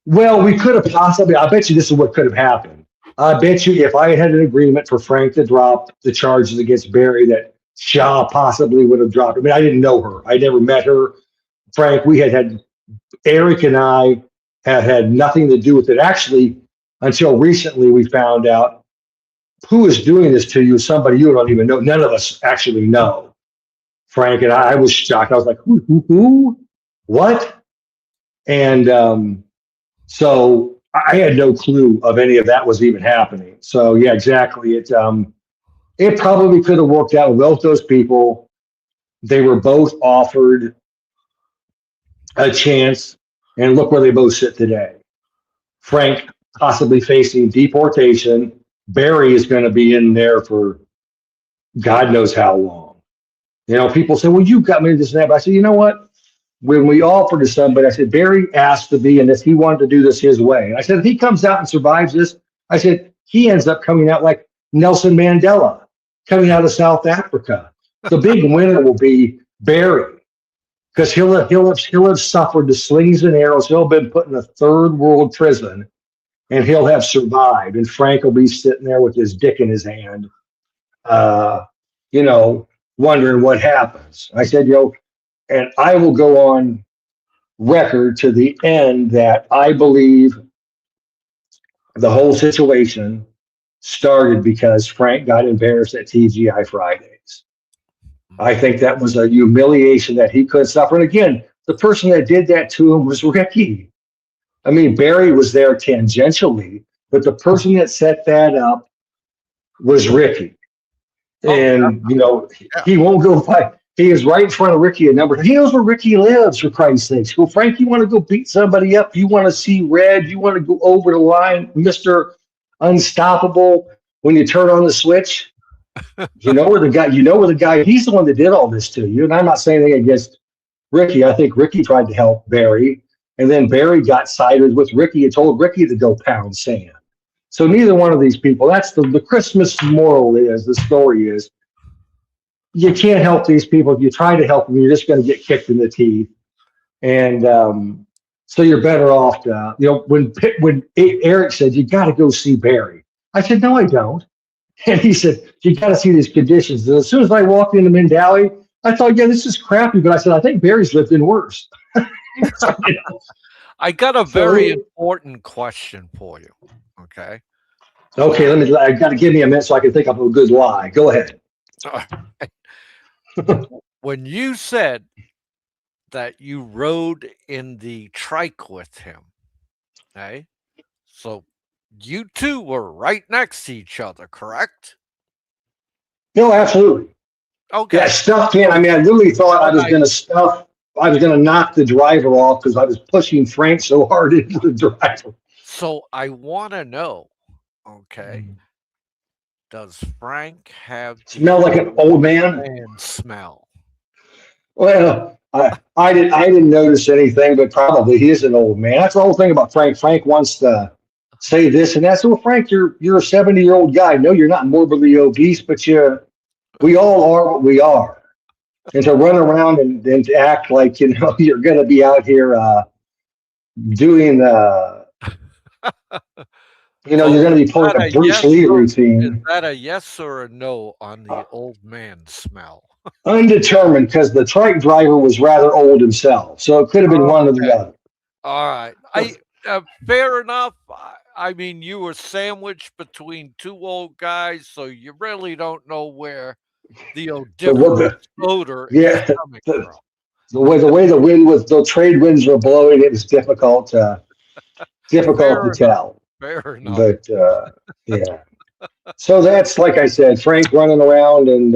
Well, we could have possibly. I bet you this is what could have happened. I bet you if I had an agreement for Frank to drop the charges against Barry, that Shaw possibly would have dropped. I mean, I didn't know her. I never met her. Frank, Eric and I had nothing to do with it. Actually, until recently, we found out who is doing this to you. Somebody you don't even know. None of us actually know. Frank and I was shocked. I was like, who? What? And so I had no clue of any of that was even happening. So yeah, exactly. It probably could have worked out with both those people. They were both offered a chance, and look where they both sit today. Frank possibly facing deportation. Barry is going to be in there for God knows how long. People say, well, you got me this and that. But I said, you know what? When we offered to somebody, I said, Barry asked to be in this. He wanted to do this his way. And I said, if he comes out and survives this, I said, he ends up coming out like Nelson Mandela, coming out of South Africa. The big winner will be Barry, because he'll have suffered the slings and arrows. He'll have been put in a third world prison, and he'll have survived. And Frank will be sitting there with his dick in his hand, wondering what happens. I said, and I will go on record to the end that I believe the whole situation started because Frank got embarrassed at TGI Fridays. I think that was a humiliation that he could suffer. And again, the person that did that to him was Ricky. I mean, Barry was there tangentially, but the person that set that up was Ricky. And, he won't go fight. He is right in front of Ricky. He knows where Ricky lives, for Christ's sakes. Well, Frank, you want to go beat somebody up? You want to see red? You want to go over the line, Mr. Unstoppable, when you turn on the switch? You know where the guy, he's the one that did all this to you. And I'm not saying anything against Ricky. I think Ricky tried to help Barry. And then Barry got sided with Ricky and told Ricky to go pound sand. So neither one of these people, that's the Christmas moral the story is, you can't help these people. If you try to help them, you're just going to get kicked in the teeth. And so you're better off when Eric said, you got to go see Barry. I said, no, I don't. And he said, you got to see these conditions. And as soon as I walked into Mindally, I thought, yeah, this is crappy. But I said, I think Barry's lived in worse. So, I got a very important question for you. Okay. Okay. I got to give me a minute so I can think of a good lie. Go ahead. All right. When you said that you rode in the trike with him, okay? So you two were right next to each other, correct? No, absolutely. Okay. Yeah, stuffed in. I mean, I literally thought I was going to knock the driver off because I was pushing Frank so hard into the driver. So I want to know, okay, does Frank have smell like an old man? Smell. Well, I didn't notice anything, but probably he is an old man. That's the whole thing about Frank. Frank wants to say this and that. So, well, Frank, you're a 70-year-old guy. No, you're not morbidly obese, but we all are what we are. And to run around and to act like you're going to be out here doing you're going to be pulling a Bruce Lee routine. Is that a yes or a no on the old man smell? Undetermined, because the trike driver was rather old himself, so it could have been one or the other. All right, fair enough. I mean, you were sandwiched between two old guys, so you really don't know where the odoriferous odor yeah, is coming from. the way the wind was, the trade winds were blowing, it was difficult to tell. Fair enough. But yeah. So that's, like I said, Frank running around and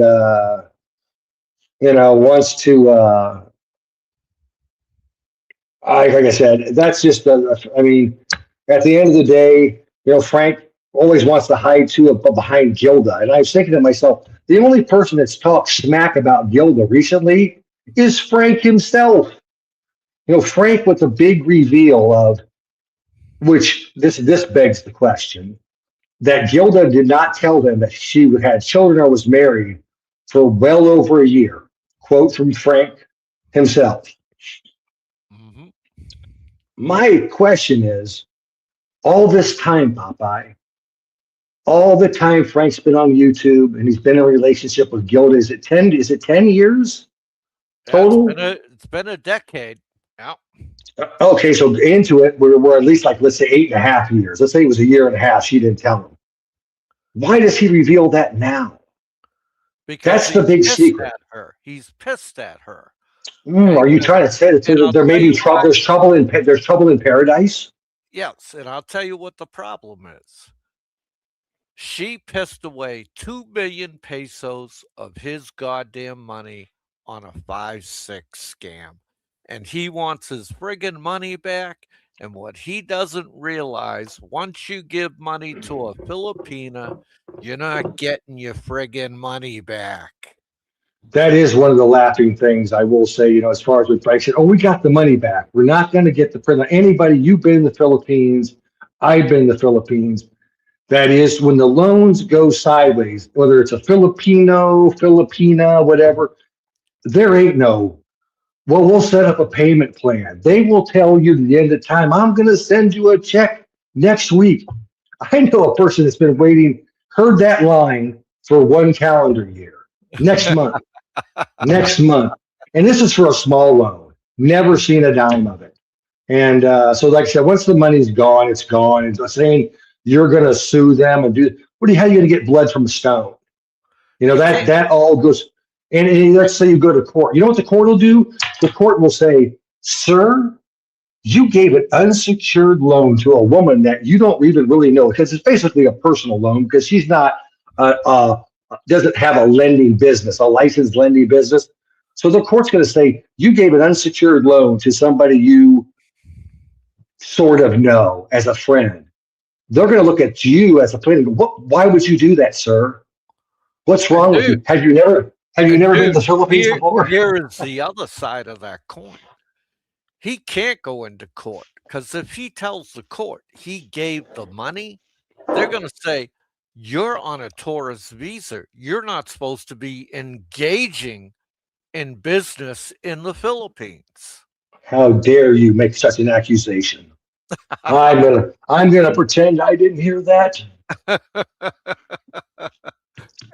wants to. Like I said, that's just. I mean, at the end of the day, Frank always wants to hide behind Gilda, and I was thinking to myself, the only person that's talked smack about Gilda recently is Frank himself. Frank with the big reveal of, which this begs the question, that Gilda did not tell them that she had children or was married for well over a year. Quote from Frank himself. Mm-hmm. My question is, all this time, Popeye, all the time Frank's been on YouTube and he's been in a relationship with Gilda, is it 10 years total? It's been a decade. Yeah. Okay, so into it, we're at least like, let's say 8.5 years. Let's say it was a year and a half. She didn't tell him. Why does he reveal that now? Because that's the big secret. At her. He's pissed at her. Are you trying to say that there may be trouble? There's trouble in paradise. Yes, and I'll tell you what the problem is. She pissed away 2 million pesos of his goddamn money on a 5-6 scam. And he wants his friggin' money back. And what he doesn't realize, once you give money to a Filipina, you're not getting your friggin' money back. That is one of the laughing things I will say, as far as with Frank said, we got the money back. We're not going to get the prison. Anybody, you've been in the Philippines, I've been in the Philippines. That is when the loans go sideways, whether it's a Filipino, Filipina, whatever, there ain't no, well, we'll set up a payment plan. They will tell you at the end of time, I'm going to send you a check next week. I know a person that's been waiting, heard that line for 1 calendar year. Next month. Next month. And this is for a small loan. Never seen a dime of it. And so like I said, once the money's gone, it's gone. And saying you're going to sue them and how are you going to get blood from a stone? That all goes. And let's say you go to court. You know what the court will do? The court will say, sir, you gave an unsecured loan to a woman that you don't even really know, because it's basically a personal loan, because she's not doesn't have a lending business, a licensed lending business. So the court's going to say, you gave an unsecured loan to somebody you sort of know as a friend. They're going to look at you as a friend and go, why would you do that, sir? What's wrong with you? Have you never been to the Philippines before? Here is the other side of that coin. He can't go into court, because if he tells the court he gave the money, they're going to say, you're on a tourist visa. You're not supposed to be engaging in business in the Philippines. How dare you make such an accusation? I'm gonna pretend I didn't hear that.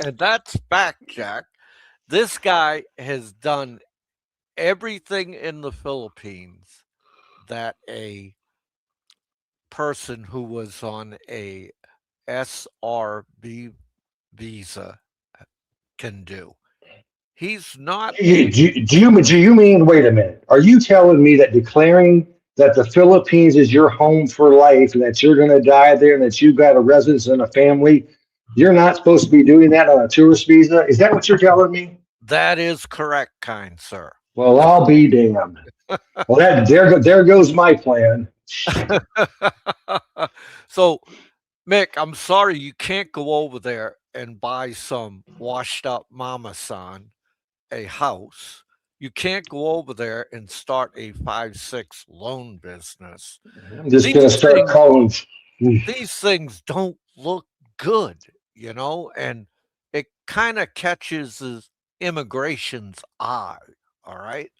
And that's fact, Jack. This guy has done everything in the Philippines that a person who was on a SRB visa can do. He's not. Do you mean, wait a minute, are you telling me that declaring that the Philippines is your home for life and that you're going to die there and that you've got a residence and a family, you're not supposed to be doing that on a tourist visa? Is that what you're telling me? That is correct, kind sir. Well, I'll be damned. Well, there goes my plan. So, Mick, I'm sorry you can't go over there and buy some washed up mama-san a house. You can't go over there and start a 5-6 loan business. I'm just going to start calling. These things don't look good, and it kind of catches immigration's eye. All right.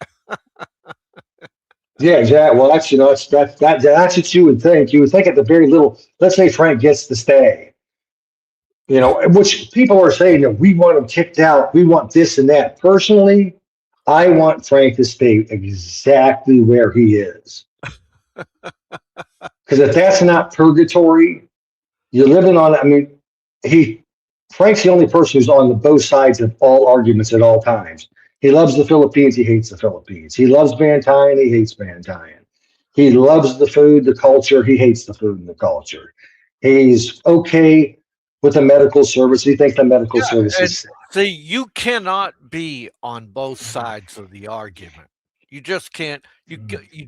Yeah, exactly. Well, that's that's what you would think. You would think at the very little. Let's say Frank gets to stay. Which people are saying, we want him kicked out. We want this and that. Personally, I want Frank to stay exactly where he is. Because if that's not purgatory, you're living on. I mean, Frank's the only person who's on both sides of all arguments at all times. He loves the Philippines. He hates the Philippines. He loves Van Tyen. He hates Van Tyen. He loves the food, the culture. He hates the food and the culture. He's okay with the medical service. He thinks the medical service is. See, you cannot be on both sides of the argument. You just can't. You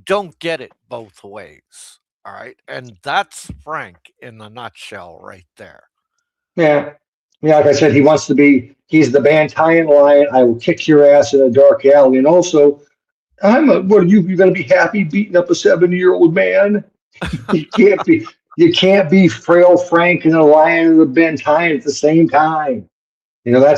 don't get it both ways. All right, and that's Frank in a nutshell, right there. Yeah. Yeah, like I said, he wants to be, he's the Van Tyen lion. I will kick your ass in a dark alley. And also, what are you going to be happy beating up a 70-year-old man? You can't be frail Frank and a lion of the Van Tyen at the same time. You know,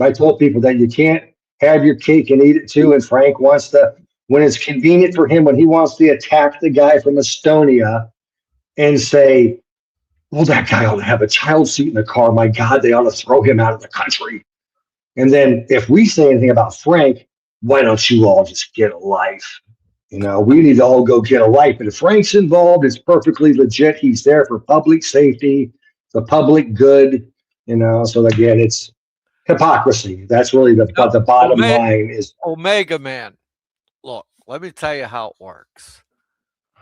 I told people that you can't have your cake and eat it too. And Frank wants to, when it's convenient for him, when he wants to attack the guy from Estonia and say, well, that guy ought to have a child seat in the car. My God, they ought to throw him out of the country. And then if we say anything about Frank, why don't you all just get a life? You know, we need to all go get a life. But if Frank's involved, it's perfectly legit. He's there for public safety, the public good, you know. So again, it's hypocrisy. That's really the bottom line is. Omega Man, look, let me tell you how it works.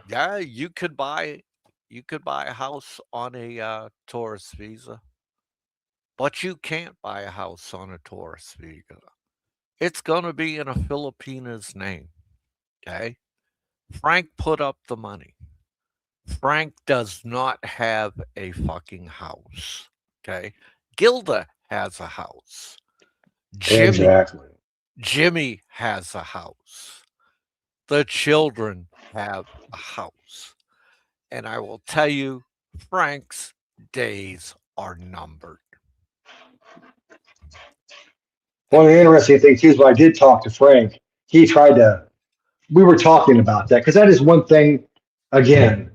Yeah, you could buy a house on a tourist visa, but you can't buy a house on a tourist visa. It's going to be in a Filipina's name. Okay. Frank put up the money. Frank does not have a fucking house. Okay. Gilda has a house. Jimmy has a house. The children have a house. And I will tell you, Frank's days are numbered. One of the interesting things too is when I did talk to Frank, we were talking about that because that is one thing, again,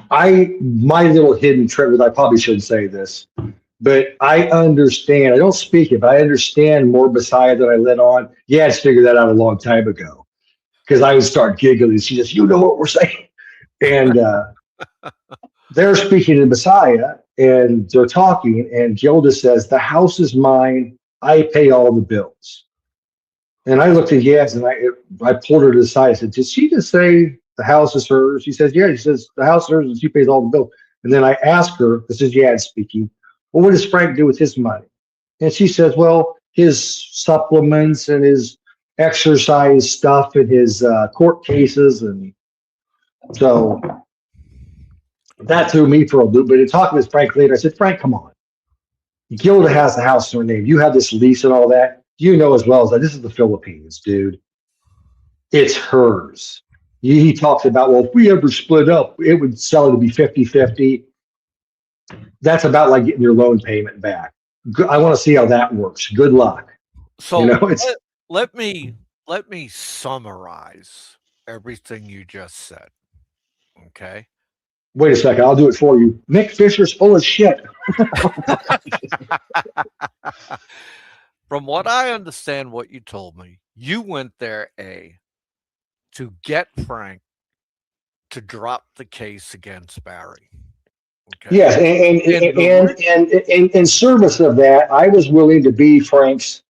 my little hidden trick with, I probably shouldn't say this, but I understand, I don't speak it, but I understand more Messiah than I let on. Yeah, I figured that out a long time ago because I would start giggling. She says, you know what we're saying? And they're speaking to Messiah and they're talking, and Gilda says, the house is mine. I pay all the bills. And I looked at Yaz and I pulled her to the side. I said, did she just say the house is hers? She says, yeah. She says, the house is hers and she pays all the bills. And then I asked her, this is Yaz speaking, well, what does Frank do with his money? And she says, well, his supplements and his exercise stuff and his court cases. And so that threw me for a loop. But in talking with Frank later, I said, Frank, come on. Gilda has the house in her name. You have this lease and all that. You know as well as that this is the Philippines, dude. It's hers. He talks about, well, if we ever split up, it would sell it to be 50-50. That's about like getting your loan payment back. I want to see how that works. Good luck. So let me summarize everything you just said. Okay. Wait a second, I'll do it for you. Nick Fisher's full of shit. From what I understand, what you told me, you went there, to get Frank to drop the case against Barry. Okay. Yes, and in service of that, I was willing to be Frank's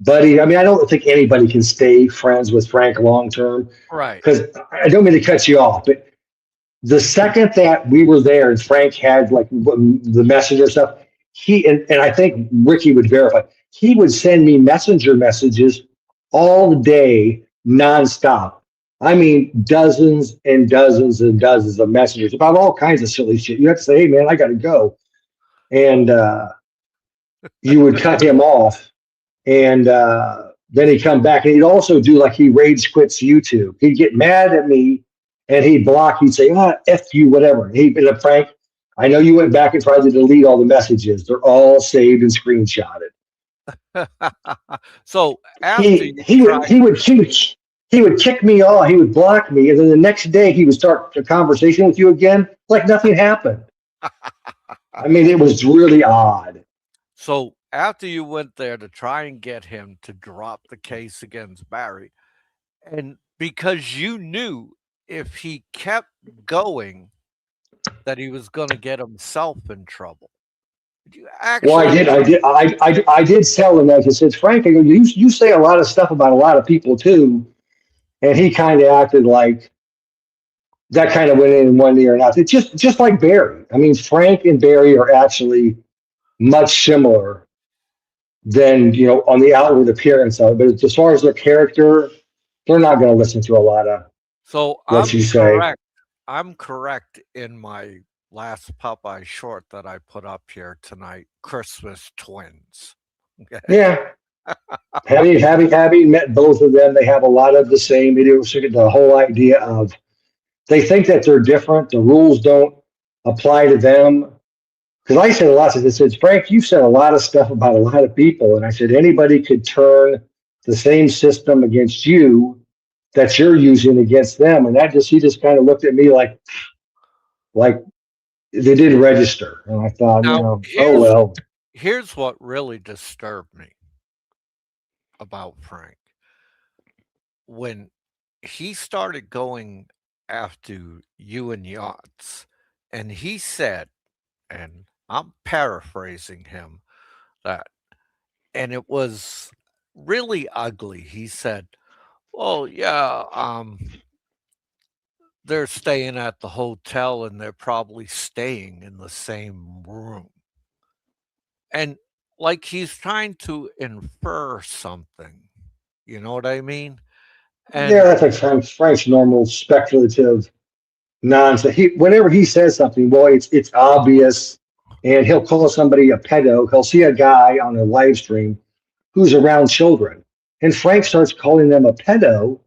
buddy. I mean, I don't think anybody can stay friends with Frank long term. Right. Because I don't mean to cut you off, but the second that we were there and Frank had like the messenger stuff, and I think Ricky would verify, he would send me messenger messages all day, nonstop. I mean, dozens and dozens and dozens of messages about all kinds of silly shit. You have to say, hey, man, I got to go. And you would cut him off. And then he'd come back. And he'd also do like he rage quits YouTube. He'd get mad at me and he'd block. He'd say, F you, whatever. He'd be like, Frank, I know you went back and tried to delete all the messages. They're all saved and screenshotted. So after he would kick me off. He would block me, and then the next day he would start a conversation with you again, like nothing happened. I mean, it was really odd. So after you went there to try and get him to drop the case against Barry, and because you knew if he kept going, that he was going to get himself in trouble. You Well, I did tell him that. I said, Frank, I go, you say a lot of stuff about a lot of people too, and he kind of acted like that kind of went in one ear and out. It's just like Barry. I mean, Frank and Barry are actually much similar than, you know, on the outward appearance of it. But as far as their character, they're not going to listen to a lot of So what you say. I'm correct in my last Popeye short that I put up here tonight, Christmas Twins. Okay. Yeah. Having met both of them, they have a lot of the same idiosyncrasy. The whole idea of they think that they're different. The rules don't apply to them. Because I said a lot of this. I said, Frank, you've said a lot of stuff about a lot of people. And I said, anybody could turn the same system against you that you're using against them. And he just kind of looked at me like they didn't register. And I thought, Now, oh, well. Here's what really disturbed me about Frank. When he started going after you and Yachts, and he said, and I'm paraphrasing him, and it was really ugly. He said, "Oh yeah, they're staying at the hotel and they're probably staying in the same room," and like he's trying to infer something. You know what I mean? And Yeah, that's like Frank's normal speculative nonsense. Whenever he says something, boy, it's obvious, and he'll call somebody a pedo. He'll see a guy on a live stream who's around children, and Frank starts calling them a pedo.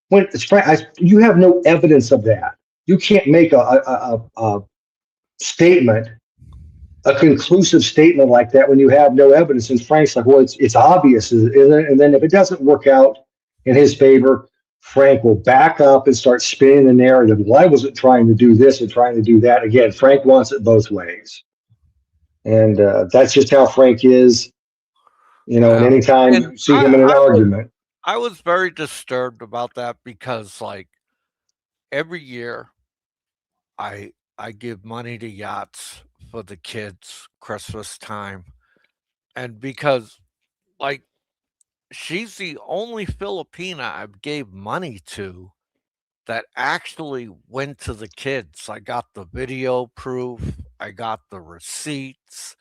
When it's Frank, you have no evidence of that. You can't make a statement, a conclusive statement like that when you have no evidence. And Frank's like, well, it's obvious, isn't it? And then if it doesn't work out in his favor, Frank will back up and start spinning the narrative. Well, I wasn't trying to do this and trying to do that. Again, Frank wants it both ways. And that's just how Frank is, you know, and anytime you see him in an argument. I was very disturbed about that because, like, every year I give money to Yachts for the kids Christmas time, and because, like, she's the only Filipina I gave money to that actually went to the kids. I got the video proof. I got the receipts.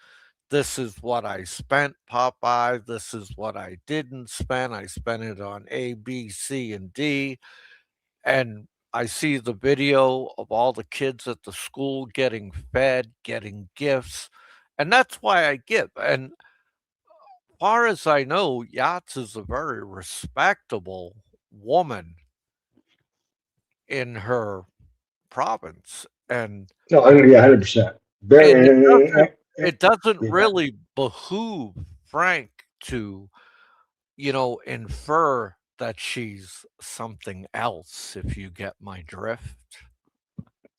This is what I spent, Popeye. This is what I didn't spend. I spent it on A, B, C, and D. And I see the video of all the kids at the school getting fed, getting gifts. And that's why I give. And far as I know, Yachts is a very respectable woman in her province. And No, yeah, 100%. it doesn't really behoove Frank to, you know, infer that she's something else, if you get my drift.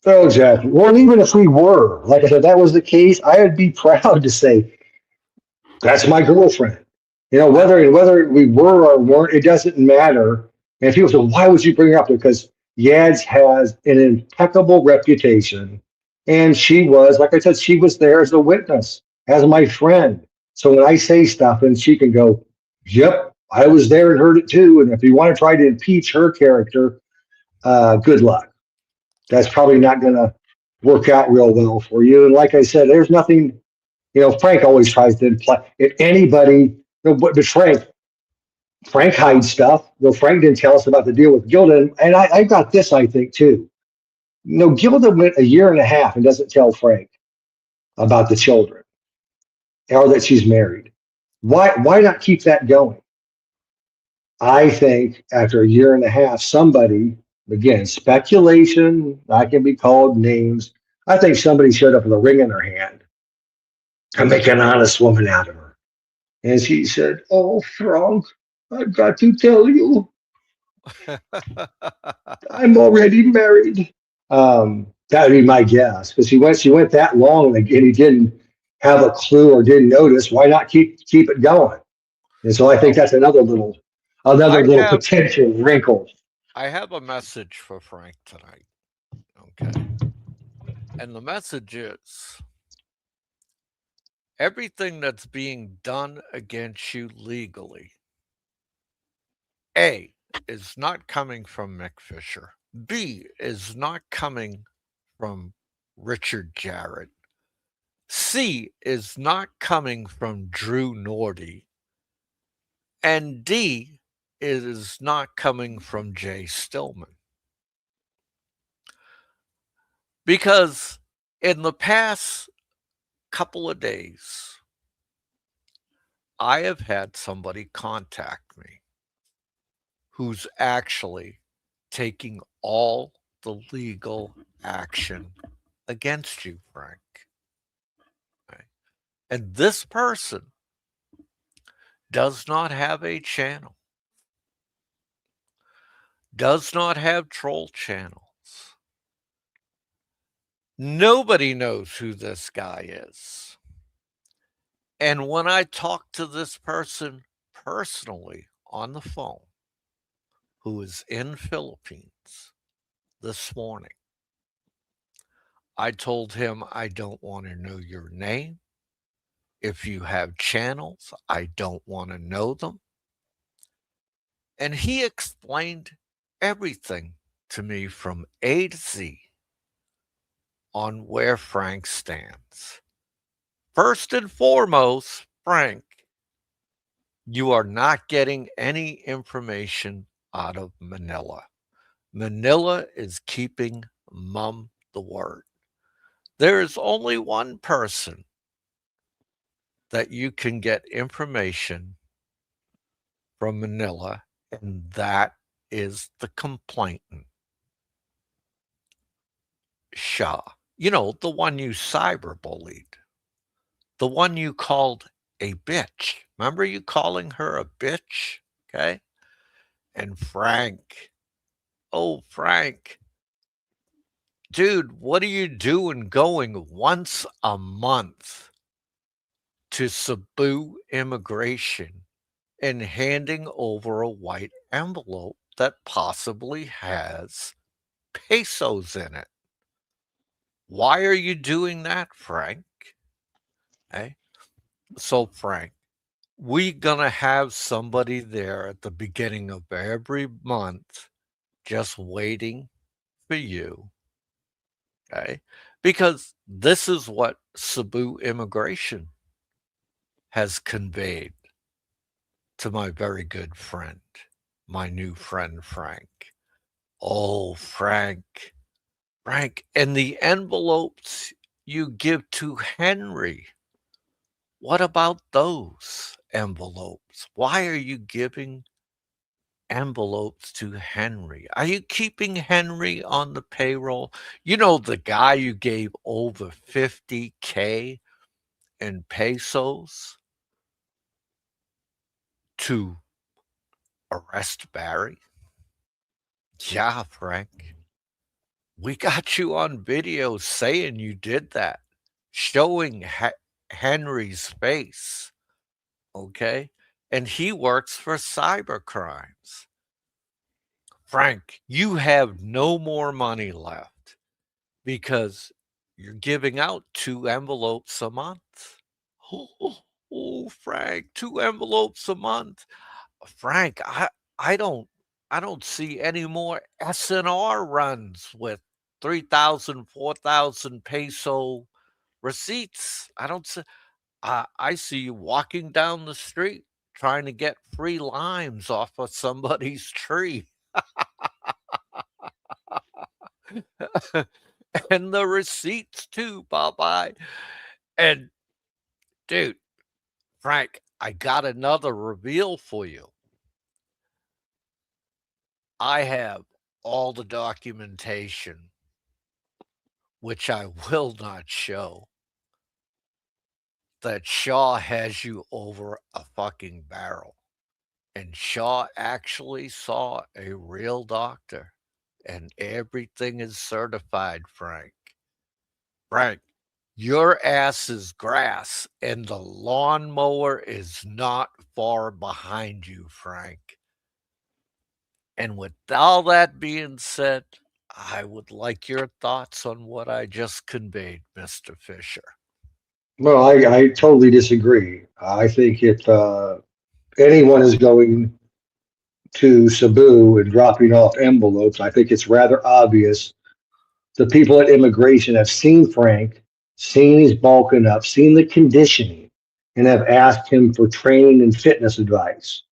Oh, Jack. Well, even if we were, like I said, that was the case, I would be proud to say, that's my girlfriend. You know, whether we were or weren't, it doesn't matter. And people say, why would you bring her up? Because Yads has an impeccable reputation. And she was, like I said, she was there as a witness, as my friend. So when I say stuff and she can go, yep, I was there and heard it too. And if you want to try to impeach her character, good luck. That's probably not going to work out real well for you. And like I said, there's nothing, you know, Frank always tries to imply, if anybody, but Frank hides stuff. You know, Frank didn't tell us about the deal with Gilda. And I got this, I think, too. You know, Gilda went a year and a half and doesn't tell Frank about the children or that she's married. Why not keep that going? I think after a year and a half, somebody, again, speculation, I can be called names. I think somebody showed up with a ring in her hand to make an honest woman out of her. And she said, oh, Frank, I've got to tell you, I'm already married. That would be my guess, because she went that long and he didn't have a clue or didn't notice. Why not keep it going? And so I think that's another little potential wrinkle. I have a message for Frank tonight. Okay. And the message is everything that's being done against you legally, A, is not coming from Mick Fisher. B, is not coming from Richard Jarrett. C, is not coming from Drew Nordy. And D, it is not coming from Jay Stillman. Because in the past couple of days, I have had somebody contact me who's actually taking all the legal action against you, Frank. Okay. And this person does not have a channel, does not have troll channels. Nobody knows who this guy is. And when I talked to this person personally on the phone, who is in Philippines this morning, I told him I don't want to know your name. If you have channels, I don't want to know them. And he explained everything to me from A to Z on where Frank stands. First and foremost, Frank, you are not getting any information out of Manila. Manila is keeping mum the word. There is only one person that you can get information from Manila, and that is the complainant, Shah. You know, the one you cyberbullied, the one you called a bitch. Remember you calling her a bitch? Okay. And Frank, oh, Frank, dude, what are you doing going once a month to Cebu Immigration and handing over a white envelope that possibly has pesos in it? Why are you doing that, Frank? Okay. So, Frank, we're going to have somebody there at the beginning of every month just waiting for you. Okay. Because this is what Cebu Immigration has conveyed to my very good friend, my new friend, Frank. Oh, Frank, and the envelopes you give to Henry, what about those envelopes? Why are you giving envelopes to Henry? Are you keeping Henry on the payroll? You know, the guy you gave over 50K in pesos to arrest Barry? Yeah, Frank. We got you on video saying you did that, showing Henry's face. Okay? And he works for cybercrimes. Frank, you have no more money left because you're giving out 2 envelopes a month. Oh, Frank, 2 envelopes a month. Frank, I don't see any more SNR runs with 3,000, 4,000 peso receipts. I don't see. I see you walking down the street trying to get free limes off of somebody's tree. And the receipts too, Popeye. And dude, Frank, I got another reveal for you. I have all the documentation, which I will not show, that Shaw has you over a fucking barrel. And Shaw actually saw a real doctor, and everything is certified, Frank. Frank, your ass is grass, and the lawnmower is not far behind you, Frank. And with all that being said, I would like your thoughts on what I just conveyed, Mr. Fisher. Well, I totally disagree. I think if anyone is going to Cebu and dropping off envelopes, I think it's rather obvious the people at immigration have seen Frank, seen he's bulking up, seen the conditioning, and have asked him for training and fitness advice.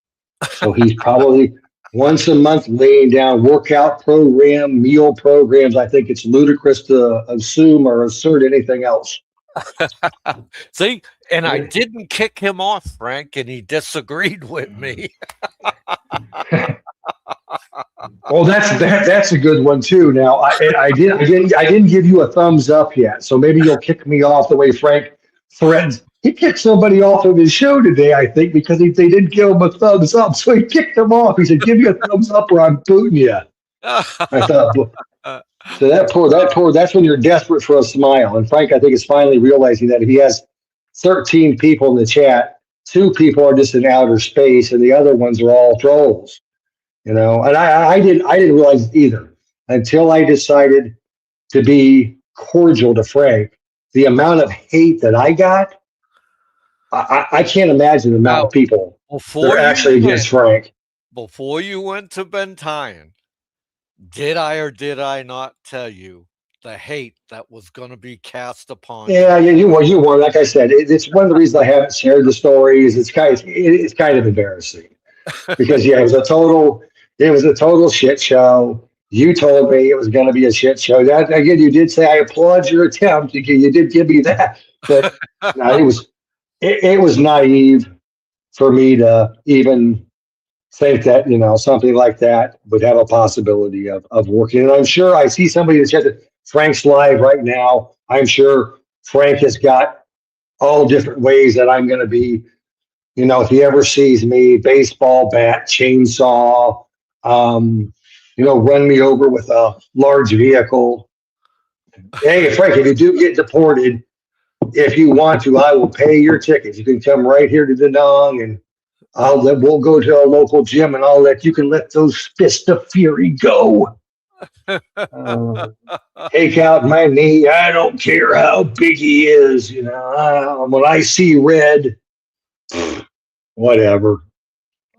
So he's probably once a month laying down workout program, meal programs. I think it's ludicrous to assume or assert anything else. See, and I didn't kick him off, Frank, and he disagreed with me. Well, that's a good one too. Now, I didn't give you a thumbs up yet, so maybe you'll kick me off the way Frank threatens. He kicked somebody off of his show today, I think, because they didn't give him a thumbs up, so he kicked them off. He said, "Give me a thumbs up, or I'm booting you." I thought, so that's when you're desperate for a smile. And Frank, I think, is finally realizing that if he has 13 people in the chat, 2 people are just in outer space, and the other ones are all trolls. You know, and I didn't realize either until I decided to be cordial to Frank. The amount of hate that I got, I can't imagine the amount of people that are actually against Frank. Before you went to Bentayan, did I or did I not tell you the hate that was going to be cast upon you? Yeah, you were. Like I said, it's one of the reasons I haven't shared the stories. It's kind of embarrassing because it was a total shit show. You told me it was going to be a shit show. That again, you did say I applaud your attempt. You did give me that, but no, it was naive for me to even think that something like that would have a possibility of working. And I'm sure I see somebody that said that Frank's live right now. I'm sure Frank has got all different ways that I'm going to be. If he ever sees me, baseball bat, chainsaw. Run me over with a large vehicle. Hey, Frank, if you do get deported, if you want to, I will pay your tickets. You can come right here to Danang, and we'll go to a local gym, and you can let those fists of fury go. Take out my knee. I don't care how big he is. When I see red, whatever.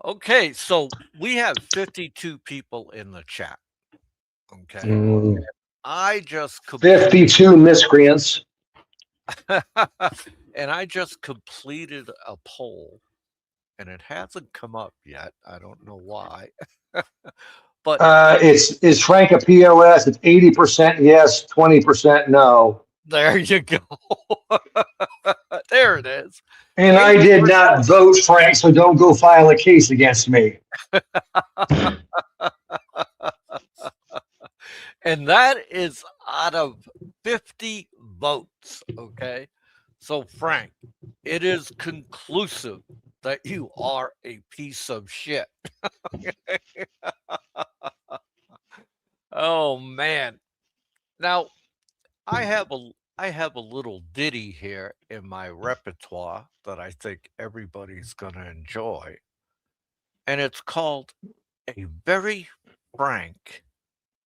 Okay, so we have 52 people in the chat. Okay. I just 52 miscreants. And I just completed a poll, and it hasn't come up yet. I don't know why. But is Frank a POS? It's 80% yes, 20% no. There you go. There it is. And I did not vote, Frank, so don't go file a case against me. And that is out of 50 votes, okay? So, Frank, it is conclusive that you are a piece of shit. Oh, man. Now, I have a little ditty here in my repertoire that I think everybody's going to enjoy. And it's called A Very Frank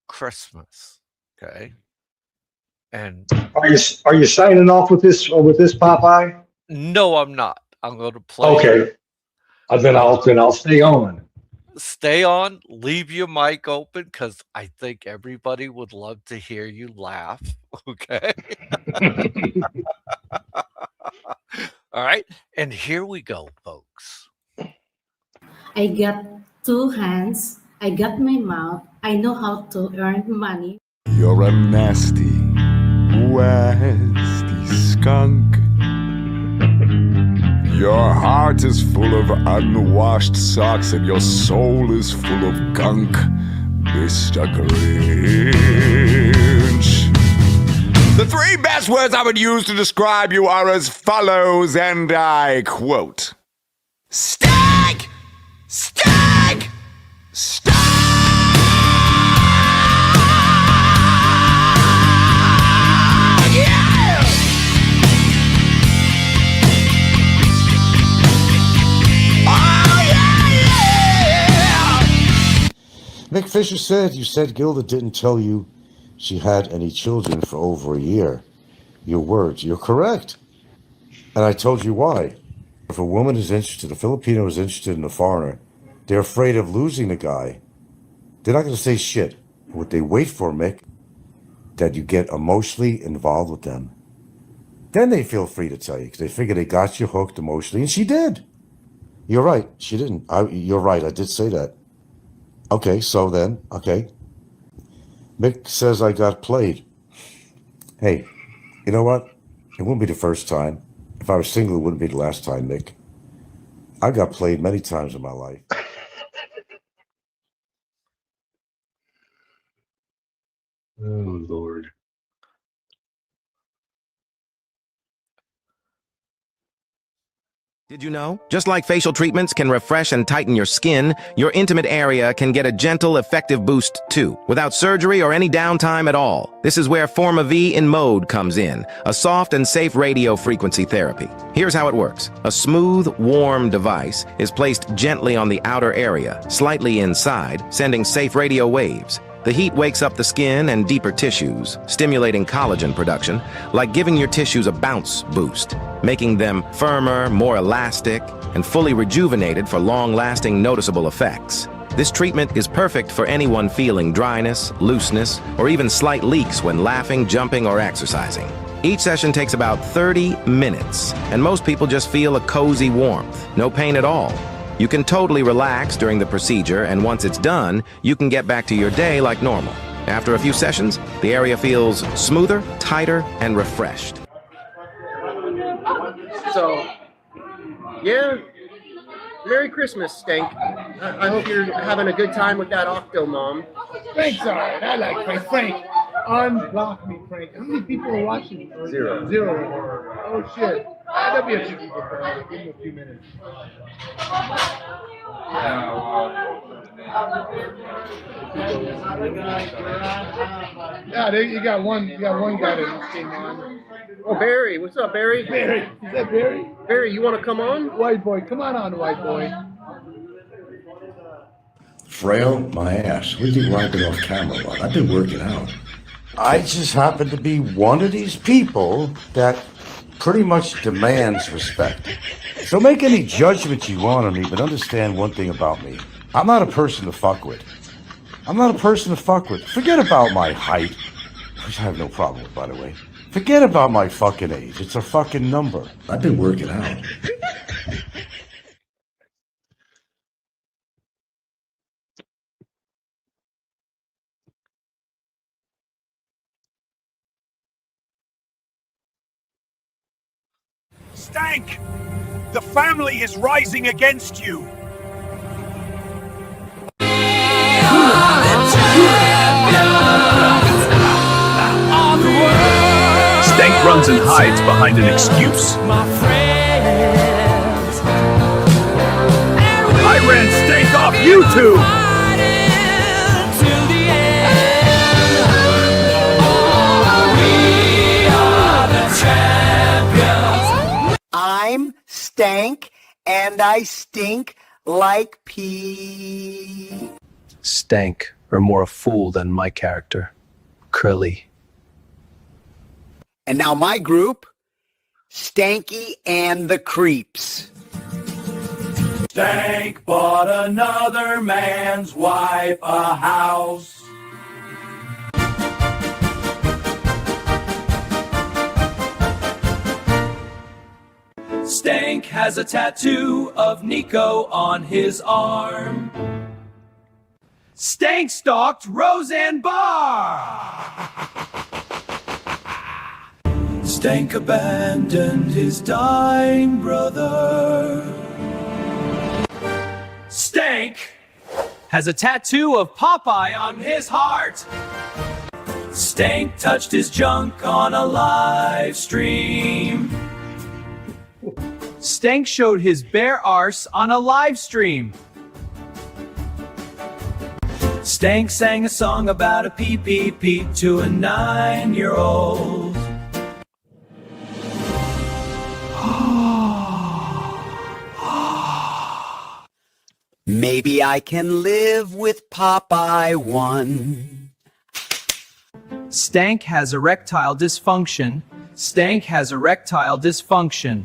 Christmas. Okay. And are you signing off with this Popeye? No, I'm not. I'm going to play. Okay. Then I'll stay on. Stay on, leave your mic open, because I think everybody would love to hear you laugh. Okay. All right. And here we go, folks. I got 2 hands. I got my mouth. I know how to earn money. You're a nasty, wasty skunk. Your heart is full of unwashed socks and your soul is full of gunk, Mr. Grinch. The 3 best words I would use to describe you are as follows, and I quote: Stag! Stag! Stag! Mick Fisher said, you said Gilda didn't tell you she had any children for over a year. Your words, you're correct. And I told you why. If a woman is interested, a Filipino is interested in a foreigner, they're afraid of losing the guy. They're not going to say shit. What they wait for, Mick, that you get emotionally involved with them. Then they feel free to tell you, because they figure they got you hooked emotionally, and she did. You're right, she didn't. You're right, I did say that. Okay, so then, okay. Mick says I got played. Hey, you know what? It wouldn't be the first time. If I was single, it wouldn't be the last time, Mick. I got played many times in my life. Oh, Lord. Did you know? Just like facial treatments can refresh and tighten your skin, your intimate area can get a gentle, effective boost too, without surgery or any downtime at all. This is where Forma V in Mode comes in, a soft and safe radio frequency therapy. Here's how it works. A smooth, warm device is placed gently on the outer area, slightly inside, sending safe radio waves. The heat wakes up the skin and deeper tissues, stimulating collagen production, like giving your tissues a bounce boost, making them firmer, more elastic, and fully rejuvenated for long-lasting noticeable effects. This treatment is perfect for anyone feeling dryness, looseness, or even slight leaks when laughing, jumping, or exercising. Each session takes about 30 minutes, and most people just feel a cozy warmth, no pain at all. You can totally relax during the procedure, and once it's done, you can get back to your day like normal. After a few sessions, the area feels smoother, tighter, and refreshed. So, yeah, Merry Christmas, Stank. I hope you're having a good time with that Octomom. Frank's alright. I like Frank. Frank, unblock me, Frank. How many people are watching? Zero. Zero. Oh, shit. There'll be a few people, Frank. Give me a few minutes. Yeah, you got one guy that came on. Oh, Barry. What's up, Barry? Barry. Is that Barry? Barry, you want to come on? White boy. Come on, white boy. Frail, my ass. What do you think I've been off camera on? I've been working out. I just happen to be one of these people that pretty much demands respect. So make any judgments you want on me, but understand one thing about me. I'm not a person to fuck with. I'm not a person to fuck with. Forget about my height, which I have no problem with, by the way. Forget about my fucking age. It's a fucking number. I've been working out. Stank! The family is rising against you! Stank runs and hides behind an excuse. I ran Stank off YouTube! I'm Stank, and I stink like pee. Stank are more a fool than my character, Curly. And now my group, Stanky and the Creeps. Stank bought another man's wife a house. Stank has a tattoo of Nico on his arm. Stank stalked Roseanne Barr. Stank abandoned his dying brother. Stank has a tattoo of Popeye on his heart. Stank touched his junk on a live stream. Stank showed his bare arse on a live stream. Stank sang a song about a pee-pee-pee to a 9-year-old. Maybe I can live with Popeye 1. Stank has erectile dysfunction. Stank has erectile dysfunction.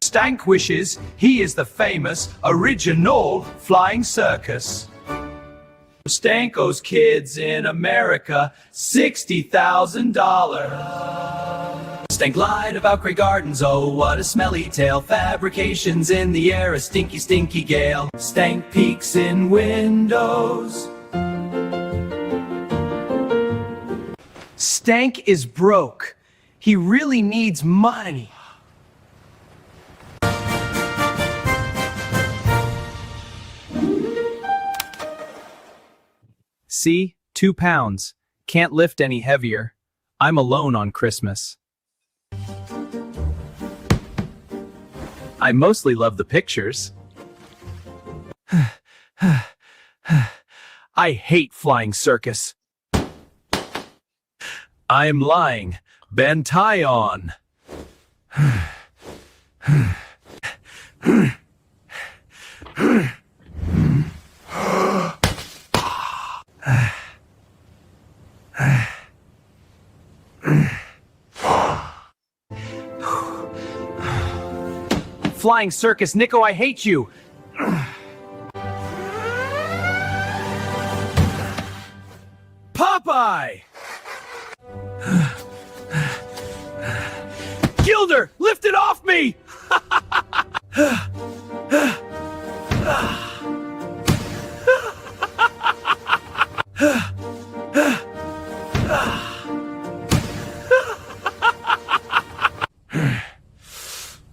Stank wishes he is the famous original flying circus. Stank owes kids in America $60,000. Stank lied about Grey Gardens, oh what a smelly tale. Fabrications in the air, a stinky, stinky gale. Stank peeks in windows. Stank is broke. He really needs money. See, 2 pounds. Can't lift any heavier. I'm alone on Christmas. I mostly love the pictures. I hate flying circus. I'm lying. Ben tie on. Flying circus, Nico, I hate you. Popeye! Gilder, lift it off me!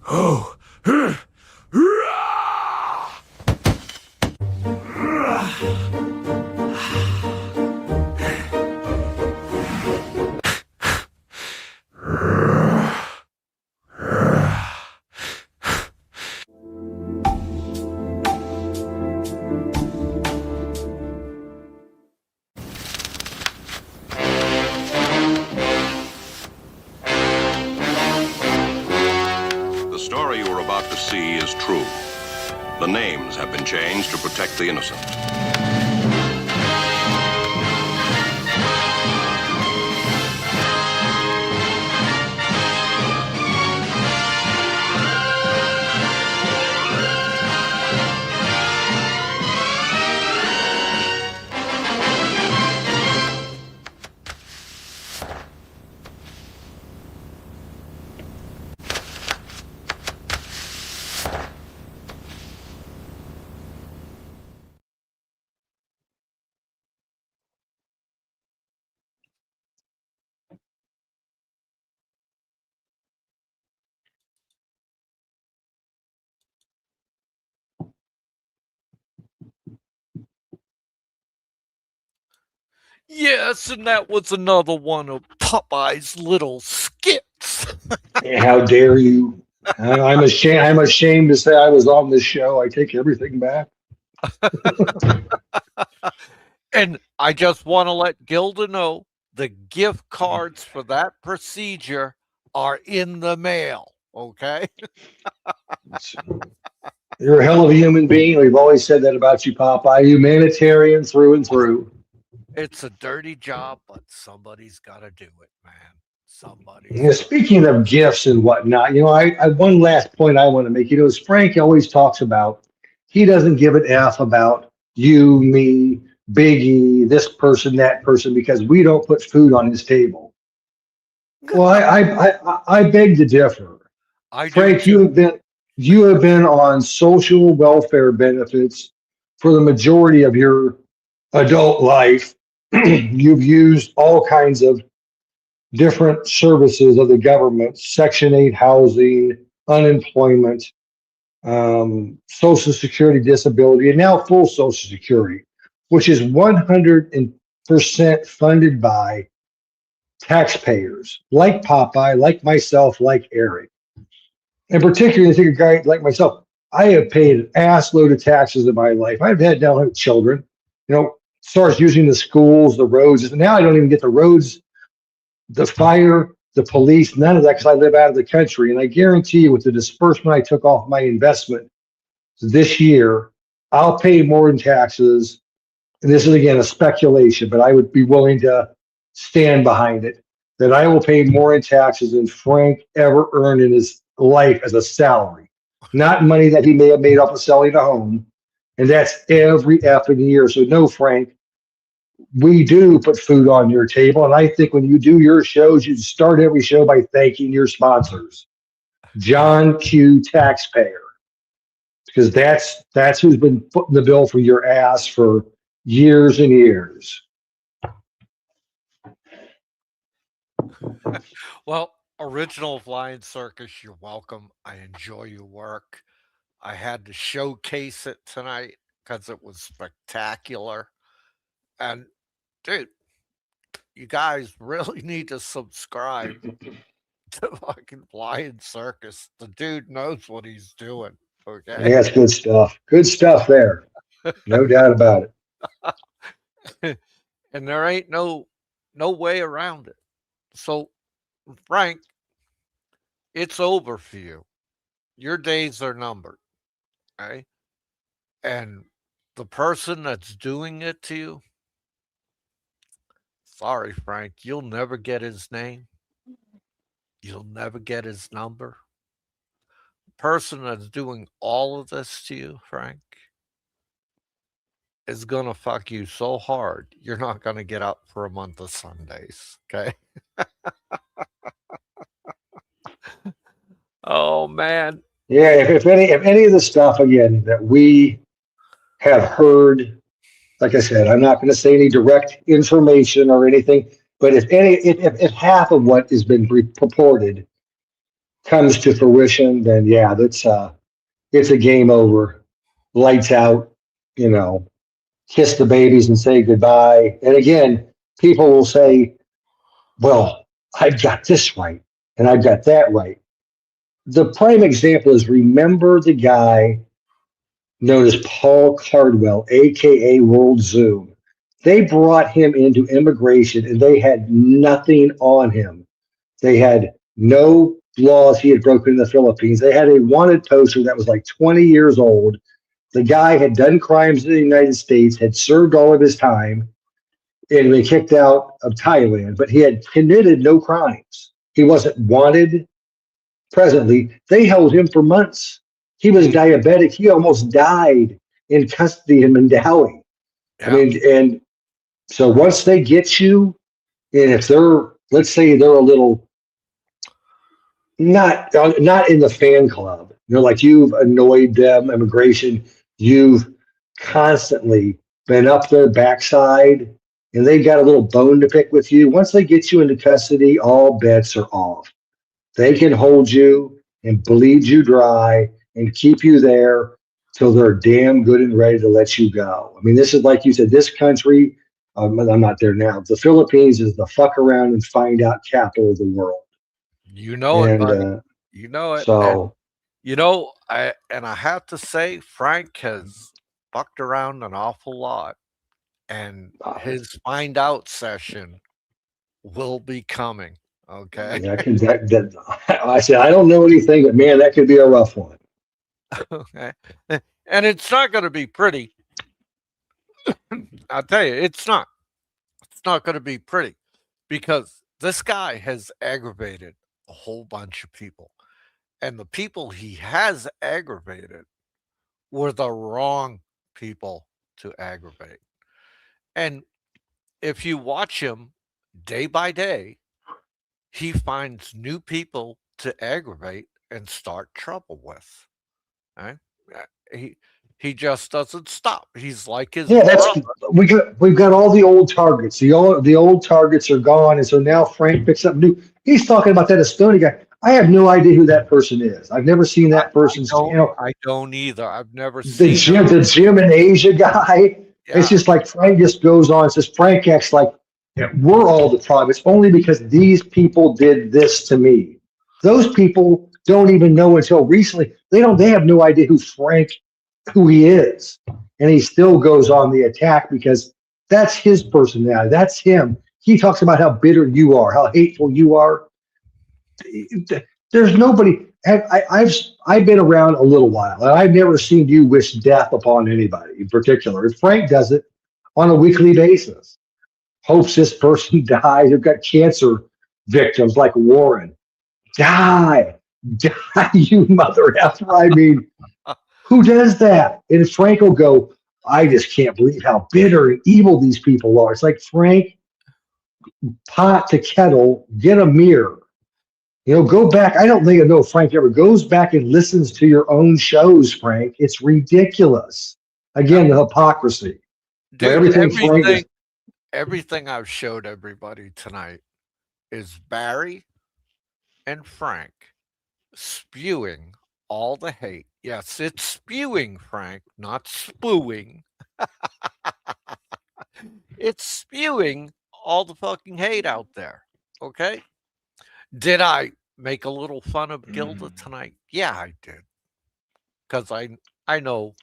Oh. The story you are about to see is true. The names have been changed to protect the innocent. Yes, and that was another one of Popeye's little skits. How dare you? I'm ashamed. I'm ashamed to say I was on this show. I take everything back. And I just want to let Gilda know the gift cards for that procedure are in the mail. Okay. You're a hell of a human being. We've always said that about you, Popeye. Humanitarian through and through. It's a dirty job, but somebody's got to do it, man. Somebody. You know, speaking of gifts and whatnot, I one last point I want to make. As Frank always talks about, he doesn't give an F about you, me, Biggie, this person, that person, because we don't put food on his table. Well, I beg to differ. Frank, you have been on social welfare benefits for the majority of your adult life. You've used all kinds of different services of the government, Section 8 housing, unemployment, Social Security disability, and now full Social Security, which is 100% funded by taxpayers like Popeye, like myself, like Eric. And particularly, I think a guy like myself, I have paid an ass load of taxes in my life. I've had now children, as far as using the schools, the roads. And now I don't even get the roads, the fire, the police, none of that, because I live out of the country. And I guarantee you, with the disbursement I took off my investment this year, I'll pay more in taxes. And this is, again, a speculation, but I would be willing to stand behind it that I will pay more in taxes than Frank ever earned in his life as a salary, not money that he may have made off of selling a home. And that's every effing year. So no, Frank, we do put food on your table. And I think when you do your shows, you start every show by thanking your sponsors. John Q. Taxpayer. Because that's who's been footing the bill for your ass for years and years. Well, Original Flying Circus, you're welcome. I enjoy your work. I had to showcase it tonight because it was spectacular. And dude, you guys really need to subscribe to fucking Flying Circus. The dude knows what he's doing. Okay. Yeah, it's good stuff. Good stuff there. No doubt about it. And there ain't no way around it. So, Frank, it's over for you. Your days are numbered. Okay? And the person that's doing it to you, sorry, Frank, you'll never get his name. You'll never get his number. The person that's doing all of this to you, Frank, is going to fuck you so hard, you're not going to get up for a month of Sundays. Okay? Oh, man. Yeah, if any of the stuff, again, that we have heard, like I said, I'm not going to say any direct information or anything, but if half of what has been purported comes to fruition, then yeah, it's a game over. Lights out, kiss the babies and say goodbye. And again, people will say, well, I've got this right and I've got that right. The prime example is, remember the guy known as Paul Cardwell, aka World Zoom. They brought him into immigration and they had nothing on him. They had no laws he had broken in the Philippines. They had a wanted poster that was like 20 years old. The guy had done crimes in the United States, had served all of his time, and been kicked out of Thailand, but he had committed no crimes. He wasn't wanted. Presently, they held him for months. He was diabetic. He almost died in custody in Mandawi. Yeah. I mean, and so once they get you, and if they're, let's say they're a little not in the fan club, like you've annoyed them, immigration, you've constantly been up their backside, and they got a little bone to pick with you. Once they get you into custody, all bets are off. They can hold you and bleed you dry and keep you there till they're damn good and ready to let you go. I mean, this is, like you said, this country, I'm not there now. The Philippines is the fuck around and find out capital of the world. You know it, buddy. You know it. So, I have to say, Frank has fucked around an awful lot, and his find out session will be coming. Okay. I said, I don't know anything, but man, that could be a rough one. Okay. And it's not going to be pretty. I'll tell you, it's not. It's not going to be pretty because this guy has aggravated a whole bunch of people. And the people he has aggravated were the wrong people to aggravate. And if you watch him day by day, he finds new people to aggravate and start trouble with. Right? He just doesn't stop. He's like his brother. We've got all the old targets. The old targets are gone, and so now Frank picks up new. He's talking about that Estonia guy. I have no idea who that person is. I've never seen that person. I don't either. I've never seen the Jim in Asia guy. Yeah. It's just like Frank just goes on and says, Frank acts like we're all the problem. It's only because these people did this to me. Those people don't even know until recently. They have no idea who he is. And he still goes on the attack because that's his personality. That's him. He talks about how bitter you are, how hateful you are. There's nobody. I've been around a little while, and I've never seen you wish death upon anybody in particular. Frank does it on a weekly basis. hopes this person dies. They've got cancer victims like Warren. Die, die, you mother effer. I mean, who does that? And Frank will go, I just can't believe how bitter and evil these people are. It's like, Frank, pot to kettle, get a mirror. You know, go back. I don't think I know if Frank ever goes back and listens to your own shows, Frank. It's ridiculous. Again, the hypocrisy. Dude, everything Frank is, everything I've showed everybody tonight is Barry and Frank spewing all the hate. Yes, it's spewing, Frank, not spooing. It's spewing all the fucking hate out there. Okay? Did I make a little fun of Gilda tonight? Yeah, I did. Because I know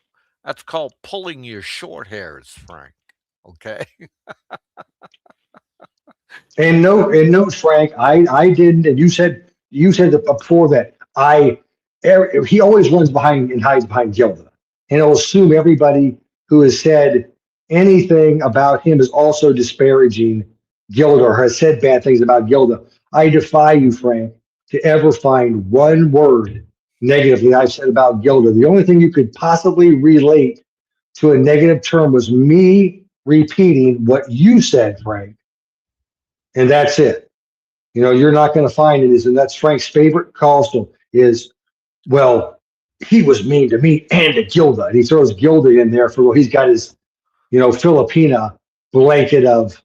that's called pulling your short hairs, Frank. Okay? and note, Frank, I didn't, and you said before that he always runs behind and hides behind Gilda, and he'll assume everybody who has said anything about him is also disparaging Gilda or has said bad things about Gilda. I defy you, Frank, to ever find one word negatively I've said about Gilda. The only thing you could possibly relate to a negative term was me repeating what you said, Frank. And that's it. You know, you're not going to find it. And that's Frank's favorite call is, well, he was mean to me and to Gilda. And he throws Gilda in there for, well, he's got his, Filipina blanket of,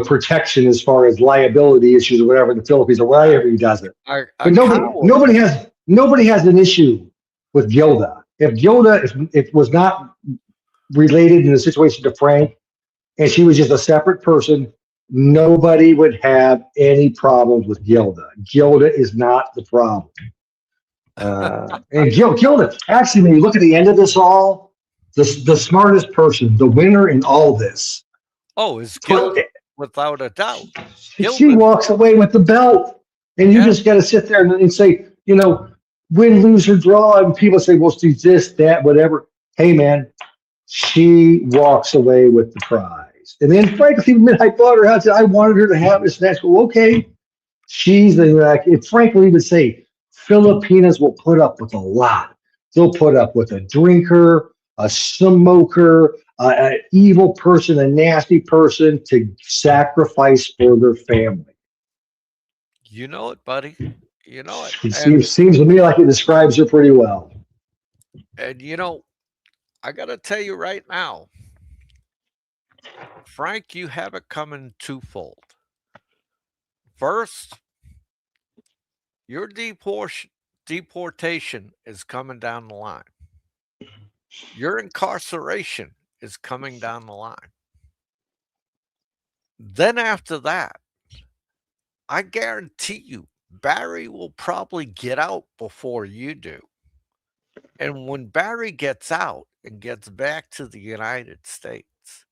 protection as far as liability issues or whatever in the Philippines or wherever he does it. But nobody has an issue with Gilda. If Gilda if was not related in the situation to Frank, and she was just a separate person, nobody would have any problems with Gilda. Gilda is not the problem. And Gilda, actually, when you look at the end of this all, the smartest person, the winner in all this. Oh, is Gilda, without a doubt. She walks away with the belt. And you just got to sit there and say, win, lose, or draw. And people say, well, she's this, that, whatever. Hey, man, she walks away with the prize. And then Frank even admit, I bought her out. I wanted her to have this next. Well, okay. She's if Frank will even say, Filipinas will put up with a lot. They'll put up with a drinker, a smoker, an evil person, a nasty person to sacrifice for their family. You know it, buddy. You know it. It seems to me like it describes her pretty well. And I got to tell you right now, Frank, you have it coming twofold. First, your deportation is coming down the line. Your incarceration is coming down the line. Then after that, I guarantee you, Barry will probably get out before you do. And when Barry gets out and gets back to the United States,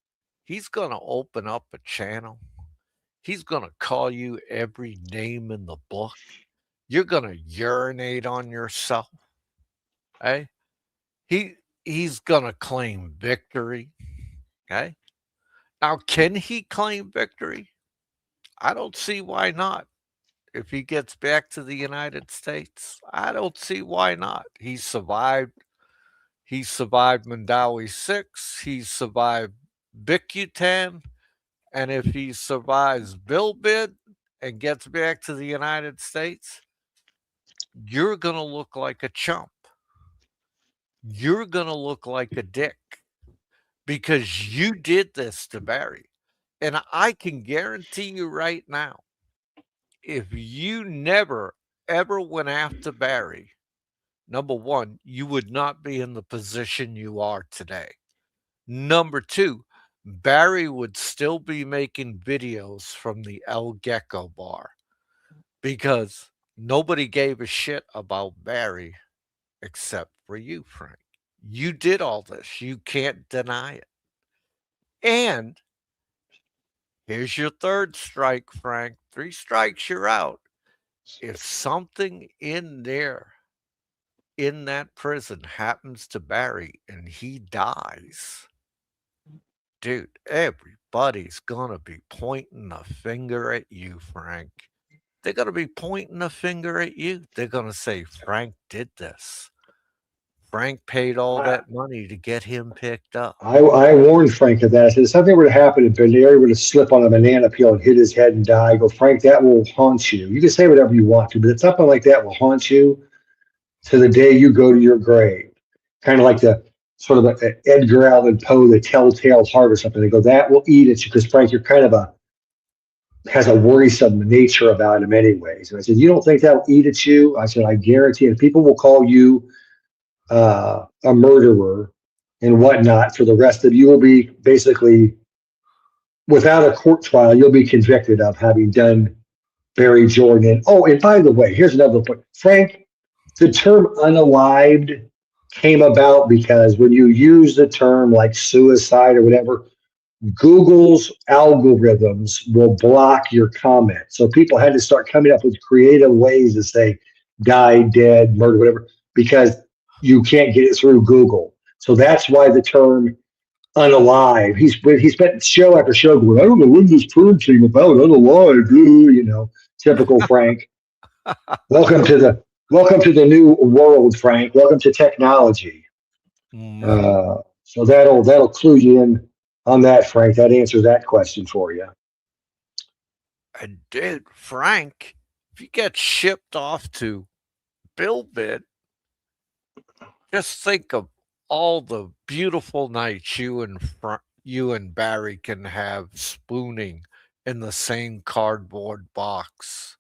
he's going to open up a channel. He's going to call you every name in the book. You're going to urinate on yourself. Okay? He's going to claim victory. Okay? Now, can he claim victory? I don't see why not. If he gets back to the United States, I don't see why not. He survived Mandawi 6. He survived Bikutan. And if he survives Bilbid and gets back to the United States, you're going to look like a chump. You're going to look like a dick because you did this to Barry. And I can guarantee you right now, if you never, ever went after Barry, number one, you would not be in the position you are today. Number two, Barry would still be making videos from the El Gecko bar because nobody gave a shit about Barry except for you, Frank. You did all this. You can't deny it. And here's your third strike, Frank. 3 strikes, you're out. If something in there, in that prison, happens to Barry and he dies, dude, everybody's gonna be pointing a finger at you, Frank. They're gonna be pointing a finger at you. They're gonna say, Frank did this. Frank paid all that money to get him picked up. I warned Frank of that. I said, if something were to happen and Barry were to slip on a banana peel and hit his head and die, I go, Frank, that will haunt you. You can say whatever you want to, but something like that will haunt you to the day you go to your grave. Kind of like the sort of a Edgar Allan Poe, the Telltale Heart or something. They go, that will eat at you because Frank, you're kind of has a worrisome nature about him anyways. And I said, you don't think that'll eat at you? I said, I guarantee it. People will call you a murderer and whatnot for the rest of you. Will be basically without a court trial, you'll be convicted of having done Barry Jordan. Oh, and by the way, here's another point. Frank, the term unalived came about because when you use the term like suicide or whatever, Google's algorithms will block your comment. So people had to start coming up with creative ways to say died, dead, murder, whatever, because you can't get it through Google. So that's why the term unalive. He spent show after show going, I don't know when this term came about, unalive, you know, typical Frank. Welcome to the new world, Frank. Welcome to technology. So that'll clue you in on that, Frank. That answers that question for you. And dude, Frank, if you get shipped off to Bilbid, just think of all the beautiful nights you and Barry can have spooning in the same cardboard box.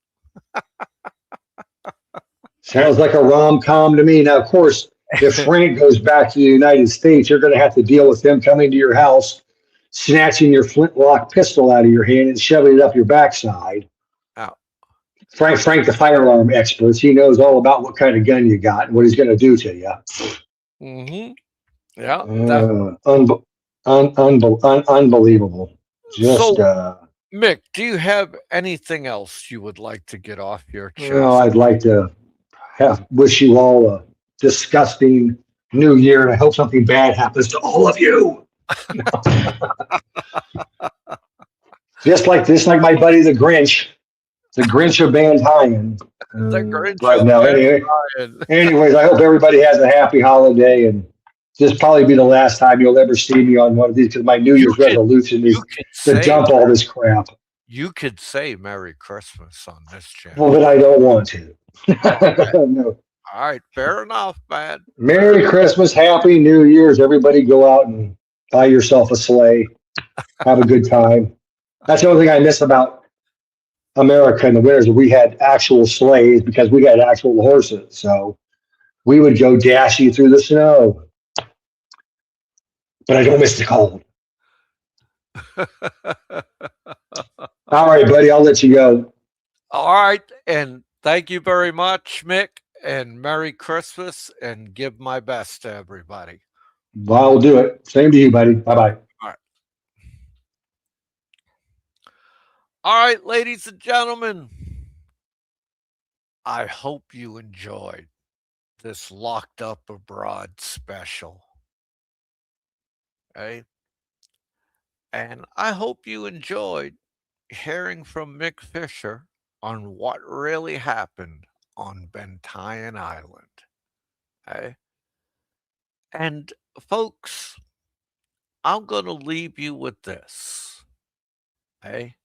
Sounds like a rom-com to me. Now, of course, if Frank goes back to the United States, you're going to have to deal with him coming to your house, snatching your flintlock pistol out of your hand and shoving it up your backside. Oh. Frank, the firearm expert, he knows all about what kind of gun you got and what he's going to do to you. Mm-hmm. Yeah. Unbelievable. Mick, do you have anything else you would like to get off your chest? Well, I'd like to wish you all a disgusting new year, and I hope something bad happens to all of you. just like my buddy the Grinch of Van Hyen. The Grinch Right of now, Van Hyen. anyways, I hope everybody has a happy holiday, and this will probably be the last time you'll ever see me on one of these because my New Year's resolution is to dump all this crap. You could say Merry Christmas on this channel. Well, but I don't want to. No. All right, fair enough, man. Merry Christmas, Happy New Year's. Everybody go out and buy yourself a sleigh. Have a good time. That's the only thing I miss about America in the winters. We had actual sleighs because we had actual horses. So we would go dashing through the snow. But I don't miss the cold. All right, buddy, I'll let you go. All right, and thank you very much, Mick, and Merry Christmas, and give my best to everybody. I'll do it. Same to you, buddy. Bye-bye. All right. All right, ladies and gentlemen, I hope you enjoyed this Locked Up Abroad special. Okay? And I hope you enjoyed hearing from Mick Fisher on what really happened on Bentayne Island. Okay? And folks, I'm going to leave you with this. Okay?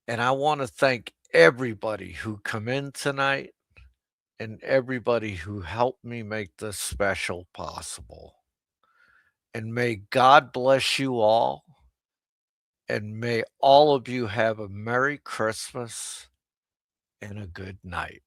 And I want to thank everybody who come in tonight and everybody who helped me make this special possible. And may God bless you all. And may all of you have a Merry Christmas and a good night.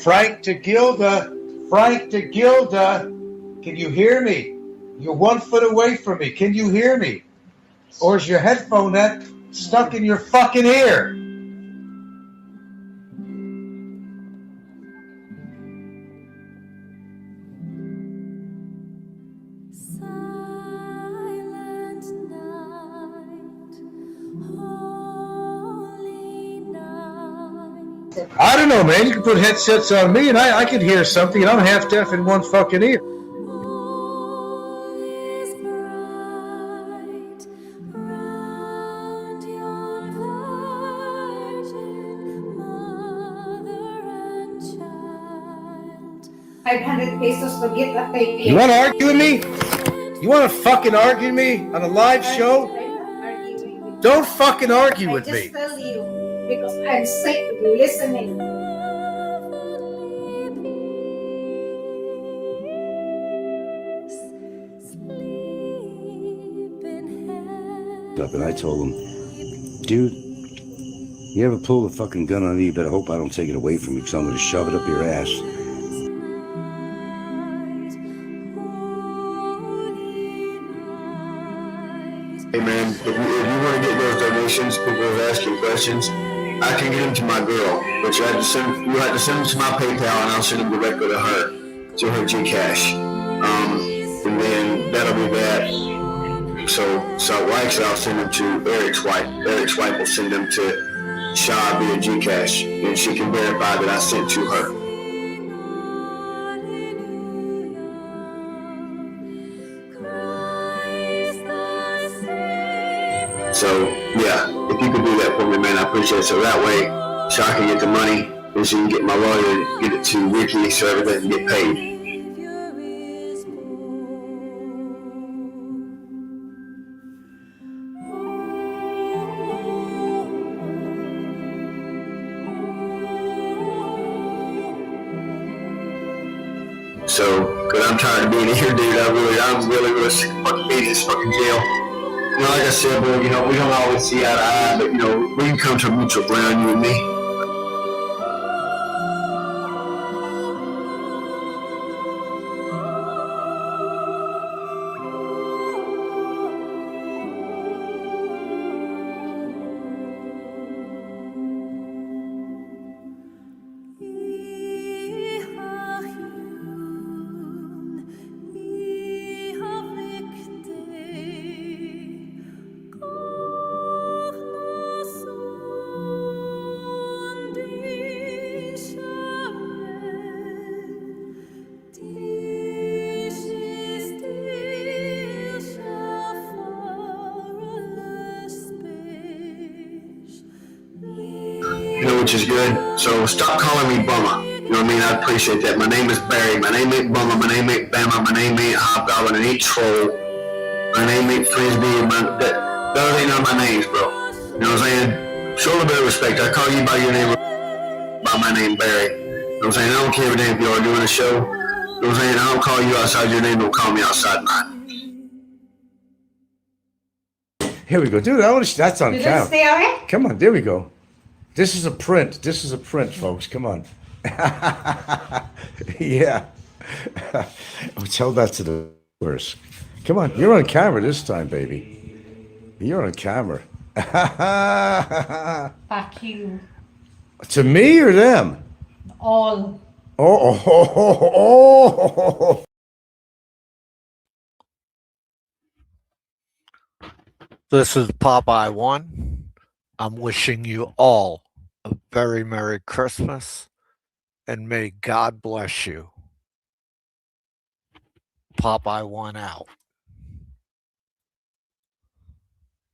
Frank to Gilda, Frank DeGilda, can you hear me? You're 1 foot away from me. Can you hear me? Or is your headphone net stuck in your fucking ear? I don't know, man. You can put headsets on me, and I can hear something, and I'm half deaf in one fucking ear. $500 to get a tape. You want to argue with me? You want to fucking argue with me on a live show? Don't fucking argue with me. I just tell you because I'm sick of listening. Up and I told him, dude, you ever pull a fucking gun on me, you better hope I don't take it away from you, because I'm going to shove it up your ass. Hey man, if you want to get those donations, people are asking questions, I can get them to my girl, but you have to send them to my PayPal, and I'll send them directly to her Gcash. And then that'll be that. So actually I'll send them to Eric's wife. Eric's wife will send them to Shaw via Gcash, and she can verify that I sent to her. So yeah, if you could do that for me, man, I appreciate it. So that way, Shaw can get the money, and she can get my lawyer, get it to Ricky, so everything can get paid. So, cause I'm tired of being here, dude. I'm really sick of fucking being in this fucking jail. You know, like I said, bro, you know, we don't always see eye to eye, but you know, we can come to a mutual ground, you and me. Which is good. So stop calling me Bummer. You know what I mean? I appreciate that. My name is Barry. My name ain't Bummer. My name ain't Bama. My name ain't Hobgoblin. I ain't Troll. My name ain't Frisbee. Those ain't none of my names, bro. You know what I'm saying? Show a little bit of respect. I call you by your name, by my name, Barry. You know what I'm saying? I don't care if you are doing a show. You know what I'm saying? I don't call you outside your name. Don't call me outside mine. Here we go, dude. That's on camera. Stay away? Come on, there we go. This is a print. This is a print, folks. Come on. Yeah. Oh, tell that to the viewers. Come on. You're on camera this time, baby. You're on camera. Fuck you. To me or them? All. Oh. This is Popeye 1. I'm wishing you all a very Merry Christmas, and may God bless you. Popeye 1 out.